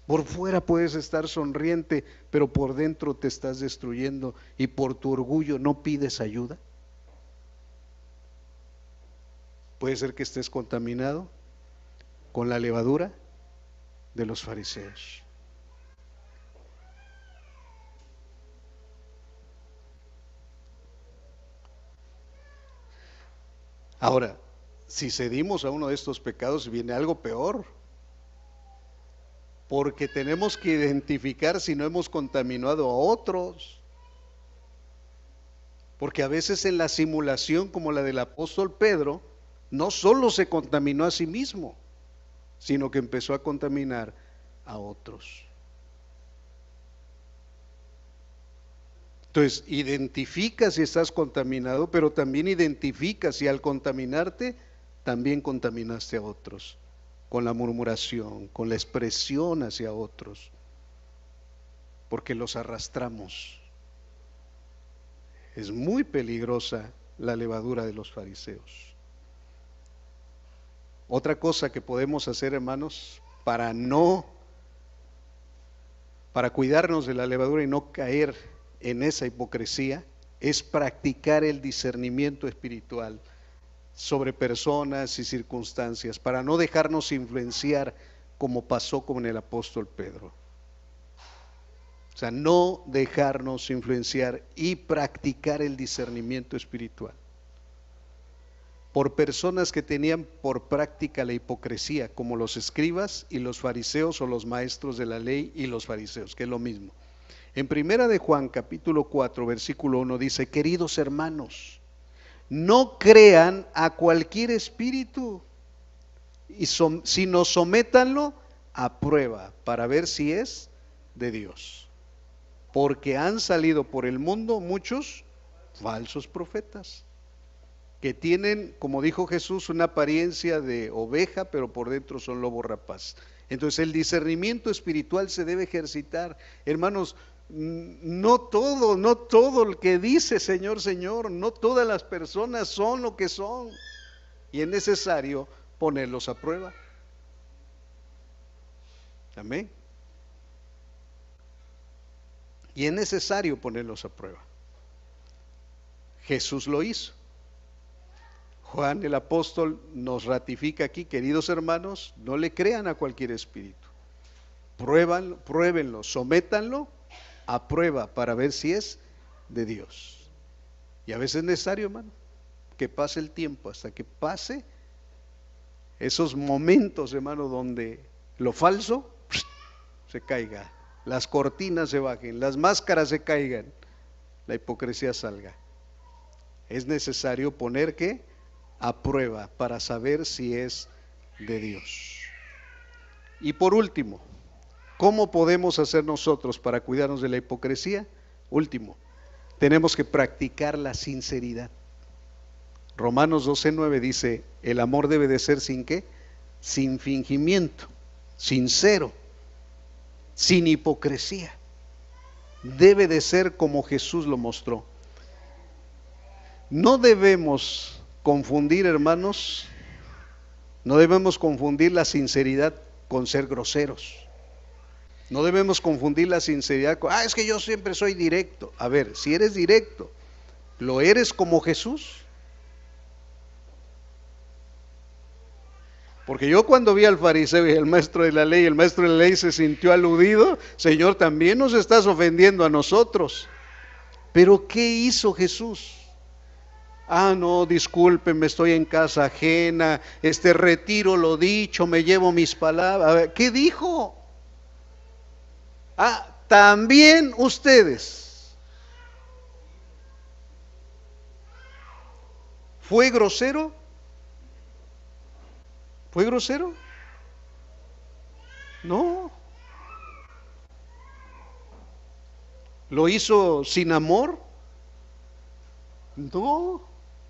Por fuera puedes estar sonriente, pero por dentro te estás destruyendo y por tu orgullo no pides ayuda. Puede ser que estés contaminado con la levadura de los fariseos. Ahora, si cedimos a uno de estos pecados, viene algo peor, porque tenemos que identificar si no hemos contaminado a otros. Porque a veces en la simulación como la del apóstol Pedro, no solo se contaminó a sí mismo, sino que empezó a contaminar a otros. Entonces, identifica si estás contaminado, pero también identifica si al contaminarte, también contaminaste a otros, con la murmuración, con la expresión hacia otros, porque los arrastramos. Es muy peligrosa la levadura de los fariseos. Otra cosa que podemos hacer, hermanos, para cuidarnos de la levadura y no caer en esa hipocresía, es practicar el discernimiento espiritual sobre personas y circunstancias, para no dejarnos influenciar como pasó con el apóstol Pedro. O sea, no dejarnos influenciar y practicar el discernimiento espiritual por personas que tenían por práctica la hipocresía, como los escribas y los fariseos, o los maestros de la ley y los fariseos, que es lo mismo. En primera de Juan capítulo 4 versículo 1 dice: queridos hermanos, no crean a cualquier espíritu, sino sométanlo a prueba para ver si es de Dios, porque han salido por el mundo muchos falsos profetas, que tienen, como dijo Jesús, una apariencia de oveja, pero por dentro son lobo rapaz. Entonces el discernimiento espiritual se debe ejercitar, hermanos. No todo el que dice Señor, Señor, no todas las personas son lo que son, y es necesario ponerlos a prueba. Amén. Y es necesario ponerlos a prueba. Jesús lo hizo. Juan el apóstol nos ratifica aquí: queridos hermanos, no le crean a cualquier espíritu. Pruébenlo, sométanlo a prueba para ver si es de Dios. Y a veces es necesario, hermano, que pase el tiempo, hasta que pase esos momentos, hermano, donde lo falso se caiga, las cortinas se bajen, las máscaras se caigan, la hipocresía salga. Es necesario poner ¿qué? A prueba para saber si es de Dios. Y por último, ¿cómo podemos hacer nosotros para cuidarnos de la hipocresía? Último, tenemos que practicar la sinceridad. Romanos 12:9 dice, el amor debe de ser ¿sin qué? Sin fingimiento, sincero, sin hipocresía. Debe de ser como Jesús lo mostró. No debemos confundir, hermanos, no debemos confundir la sinceridad con ser groseros. No debemos confundir la sinceridad con, es que yo siempre soy directo. A ver, si eres directo, ¿lo eres como Jesús? Porque yo cuando vi al fariseo y al maestro de la ley, el maestro de la ley se sintió aludido. Señor, también nos estás ofendiendo a nosotros. Pero ¿qué hizo Jesús? No, discúlpenme, estoy en casa ajena, retiro lo dicho, me llevo mis palabras. A ver, ¿qué dijo? También ustedes. ¿Fue grosero? ¿Fue grosero? No. ¿Lo hizo sin amor? No.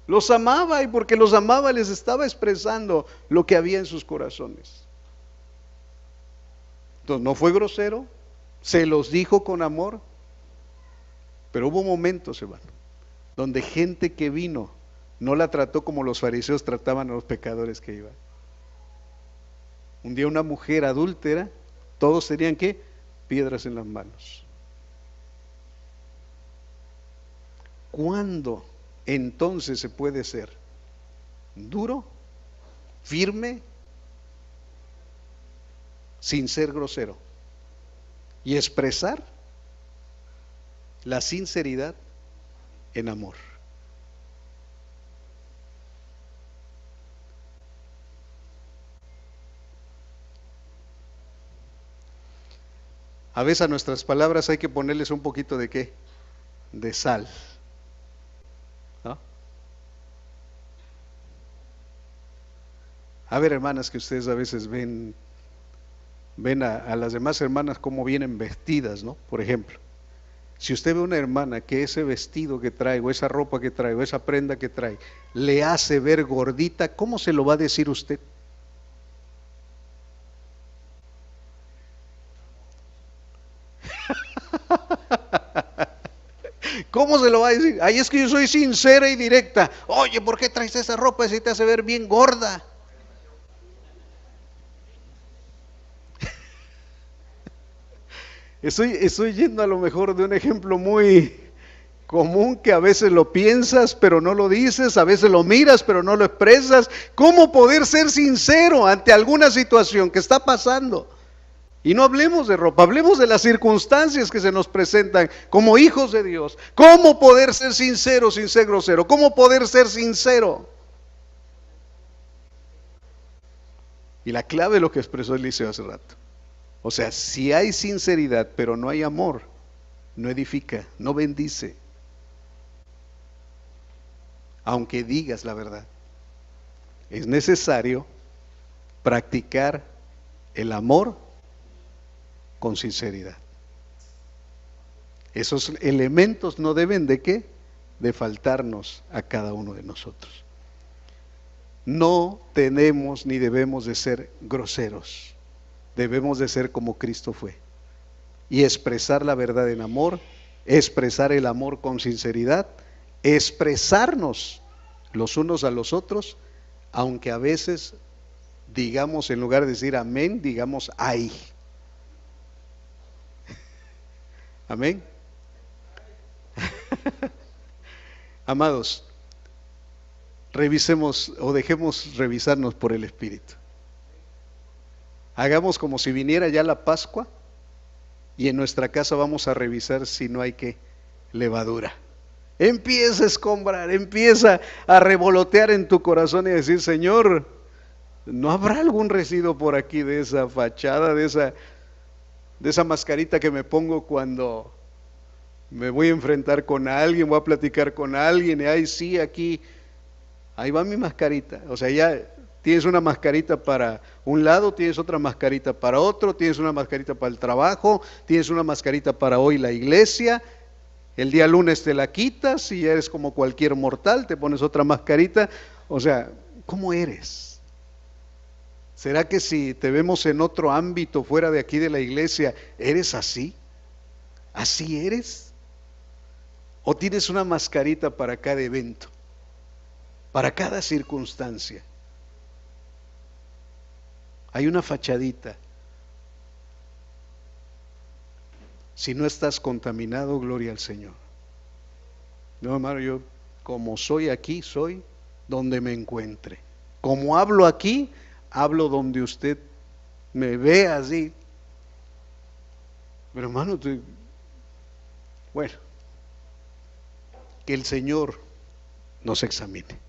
Los amaba, y porque los amaba les estaba expresando lo que había en sus corazones. Entonces no fue grosero, se los dijo con amor, pero hubo momentos, hermano, donde gente que vino no la trató como los fariseos trataban a los pecadores que iban. Un día una mujer adúltera, todos tenían ¿qué? Piedras en las manos. ¿Cuándo entonces se puede ser duro, firme, sin ser grosero, y expresar la sinceridad en amor? A veces a nuestras palabras hay que ponerles un poquito de ¿qué? De sal, ¿no? A ver, hermanas, que ustedes a veces ven a las demás hermanas cómo vienen vestidas, ¿no? Por ejemplo, si usted ve una hermana que ese vestido que trae, o esa ropa que trae, o esa prenda que trae, le hace ver gordita, ¿cómo se lo va a decir usted? ¿Cómo se lo va a decir? Es que yo soy sincera y directa. Oye, ¿por qué traes esa ropa si te hace ver bien gorda? Estoy yendo a lo mejor de un ejemplo muy común, que a veces lo piensas pero no lo dices, a veces lo miras pero no lo expresas. ¿Cómo poder ser sincero ante alguna situación que está pasando? Y no hablemos de ropa, hablemos de las circunstancias que se nos presentan como hijos de Dios. ¿Cómo poder ser sincero sin ser grosero? ¿Cómo poder ser sincero? Y la clave de lo que expresó Eliseo hace rato. O sea, si hay sinceridad pero no hay amor, no edifica, no bendice. Aunque digas la verdad, es necesario practicar el amor con sinceridad. Esos elementos no deben de ¿qué? De faltarnos a cada uno de nosotros. No tenemos ni debemos de ser groseros. Debemos de ser como Cristo fue. Y expresar la verdad en amor, expresar el amor con sinceridad, expresarnos los unos a los otros, aunque a veces digamos, en lugar de decir amén, digamos ay. Amén. Amados, revisemos o dejemos revisarnos por el Espíritu. Hagamos como si viniera ya la Pascua y en nuestra casa vamos a revisar si no hay ¿qué? Levadura. Empieza a escombrar, empieza a revolotear en tu corazón y decir: Señor, ¿no habrá algún residuo por aquí de esa fachada, de esa mascarita que me pongo cuando me voy a enfrentar con alguien, voy a platicar con alguien? Y ahí sí, aquí, ahí va mi mascarita. O sea, ya Tienes una mascarita para un lado, tienes otra mascarita para otro, tienes una mascarita para el trabajo, tienes una mascarita para hoy la iglesia. El día lunes te la quitas y ya eres como cualquier mortal, te pones otra mascarita. O sea, ¿cómo eres? ¿Será que si te vemos en otro ámbito fuera de aquí de la iglesia, eres así? ¿Así eres? ¿O tienes una mascarita para cada evento, para cada circunstancia? Hay una fachadita. Si no estás contaminado, gloria al Señor. No, hermano, yo como soy aquí, soy donde me encuentre. Como hablo aquí, hablo donde usted me ve así. Pero hermano, bueno, que el Señor nos examine.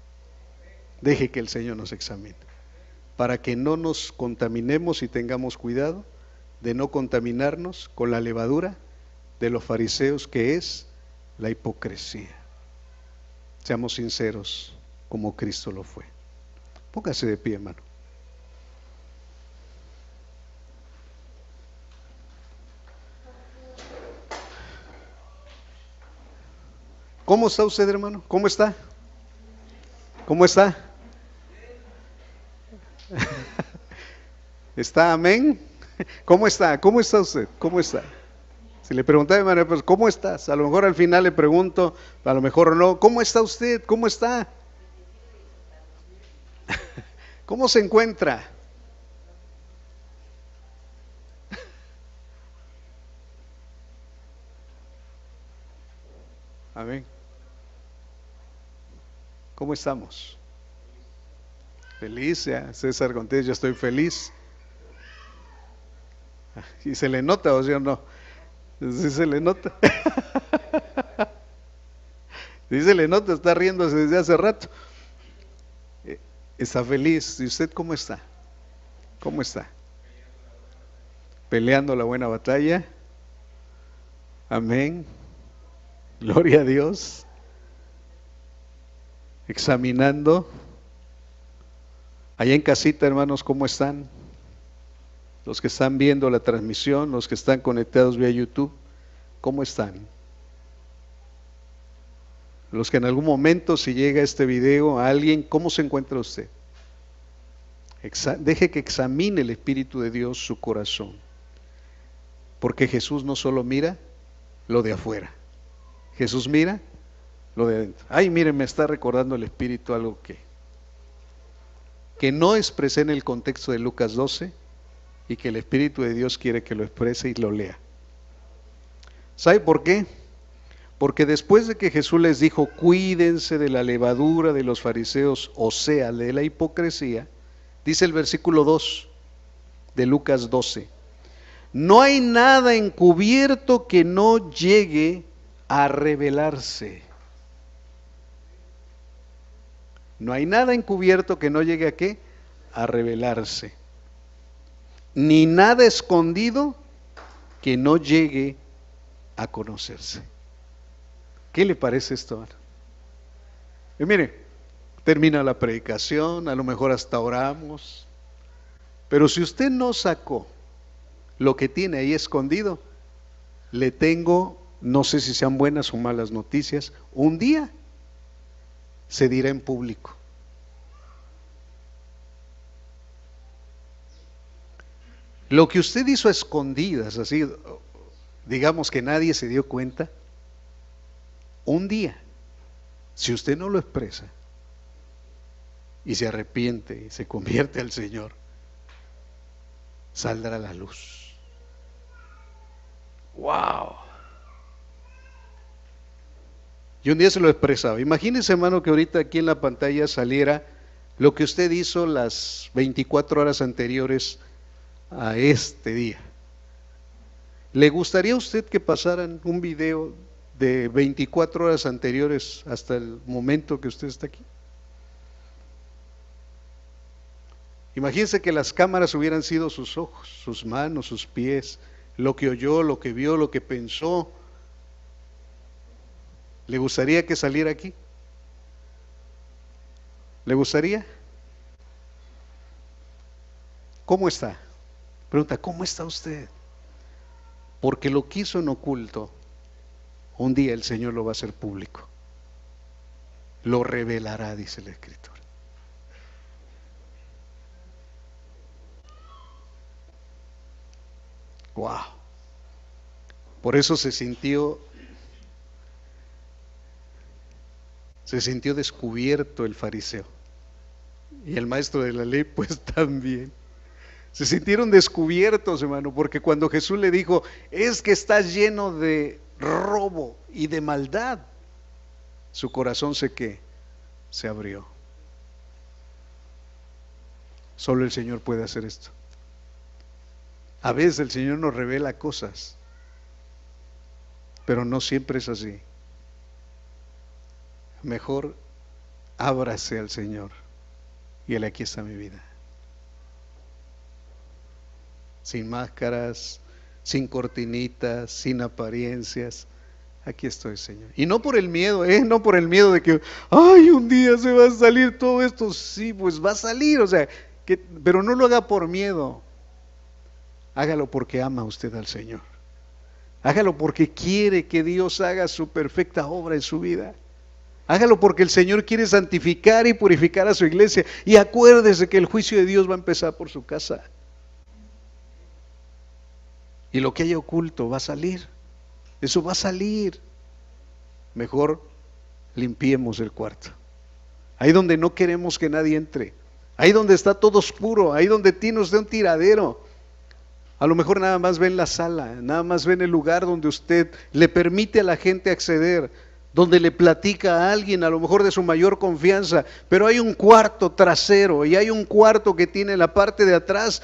Deje que el Señor nos examine, para que no nos contaminemos y tengamos cuidado de no contaminarnos con la levadura de los fariseos, que es la hipocresía. Seamos sinceros como Cristo lo fue. Póngase de pie, hermano. ¿Cómo está usted, hermano? ¿Cómo está? ¿Cómo está? ¿Está amén? ¿Cómo está? ¿Cómo está usted? ¿Cómo está? Si le preguntaba de manera, pues, ¿cómo estás? A lo mejor al final le pregunto, a lo mejor no, ¿cómo está usted? ¿Cómo está? ¿Cómo se encuentra? Amén. ¿Cómo estamos? Feliz, ya, César Contés, yo estoy feliz. Y se le nota, o sea, no. Sí se le nota. Sí se le nota, está riéndose desde hace rato. Está feliz. ¿Y usted cómo está? ¿Cómo está? Peleando la buena batalla. Amén. Gloria a Dios. Examinando. Allá en casita, hermanos, ¿cómo están? Los que están viendo la transmisión, los que están conectados vía YouTube, ¿cómo están? Los que en algún momento, si llega este video a alguien, ¿cómo se encuentra usted? Deje que examine el Espíritu de Dios su corazón, porque Jesús no solo mira lo de afuera, Jesús mira lo de adentro. Ay, miren, me está recordando el Espíritu algo que no expresé en el contexto de Lucas 12 y que el Espíritu de Dios quiere que lo exprese y lo lea. ¿Sabe por qué? Porque después de que Jesús les dijo, cuídense de la levadura de los fariseos, o sea, de la hipocresía, dice el versículo 2 de Lucas 12, no hay nada encubierto que no llegue a revelarse. No hay nada encubierto que no llegue a ¿qué? A revelarse. Ni nada escondido que no llegue a conocerse. ¿Qué le parece esto? Y mire, termina la predicación, a lo mejor hasta oramos, pero si usted no sacó lo que tiene ahí escondido, le tengo, no sé si sean buenas o malas noticias, un día se dirá en público. Lo que usted hizo a escondidas, así, digamos que nadie se dio cuenta, un día, si usted no lo expresa y se arrepiente y se convierte al Señor, saldrá a la luz. ¡Wow! Y un día se lo expresaba. Imagínese, hermano, que ahorita aquí en la pantalla saliera lo que usted hizo las 24 horas anteriores a este día. ¿Le gustaría a usted que pasaran un video de 24 horas anteriores hasta el momento que usted está aquí? Imagínese que las cámaras hubieran sido sus ojos, sus manos, sus pies, lo que oyó, lo que vio, lo que pensó. ¿Le gustaría que saliera aquí? ¿Le gustaría? ¿cómo está? Pregunta, ¿cómo está usted? Porque lo que hizo en oculto, un día el Señor lo va a hacer público. Lo revelará, dice la Escritura. Wow. Por eso se sintió descubierto el fariseo. Y el maestro de la ley, pues también. Se sintieron descubiertos, hermano, porque cuando Jesús le dijo, es que estás lleno de robo y de maldad, su corazón se abrió. Solo el Señor puede hacer esto. A veces el Señor nos revela cosas, pero no siempre es así. Mejor ábrase al Señor y Él, aquí está mi vida. Sin máscaras, sin cortinitas, sin apariencias. Aquí estoy, Señor. Y no por el miedo, no por el miedo de que, ay, un día se va a salir todo esto. Sí, pues va a salir, o sea, pero no lo haga por miedo. Hágalo porque ama usted al Señor. Hágalo porque quiere que Dios haga su perfecta obra en su vida. Hágalo porque el Señor quiere santificar y purificar a su iglesia. Y acuérdese que el juicio de Dios va a empezar por su casa. Y lo que haya oculto va a salir. Eso va a salir. Mejor limpiemos el cuarto. Ahí donde no queremos que nadie entre. Ahí donde está todo oscuro. Ahí donde tiene usted un tiradero. A lo mejor nada más ven la sala, nada más ven el lugar donde usted le permite a la gente acceder, donde le platica a alguien, a lo mejor de su mayor confianza, pero hay un cuarto trasero y hay un cuarto que tiene la parte de atrás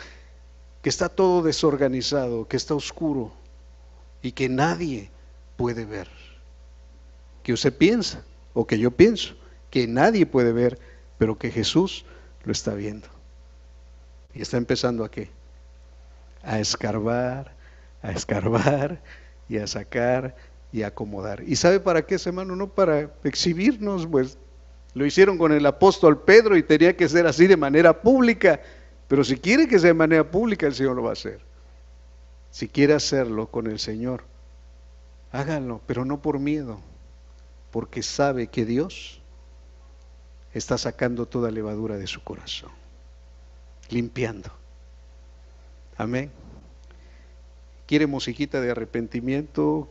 que está todo desorganizado, que está oscuro y que nadie puede ver. Que usted piensa, o que yo pienso, que nadie puede ver, pero que Jesús lo está viendo. Y está empezando ¿a qué? A escarbar y a sacar y a acomodar. ¿Y sabe para qué, hermano? No para exhibirnos, pues lo hicieron con el apóstol Pedro y tenía que ser así de manera pública, pero si quiere que sea de manera pública, el Señor lo va a hacer. Si quiere hacerlo con el Señor, háganlo, pero no por miedo, porque sabe que Dios está sacando toda levadura de su corazón, limpiando. Amén. ¿Quiere musiquita de arrepentimiento?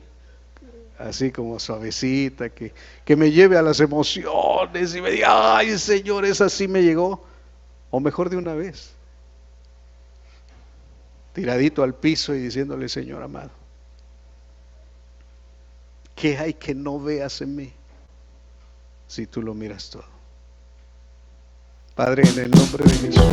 Así como suavecita, que me lleve a las emociones y me diga, ay Señor, esa sí me llegó. O mejor de una vez, tiradito al piso y diciéndole, Señor amado, ¿qué hay que no veas en mí si tú lo miras todo? Padre, en el nombre de Jesús,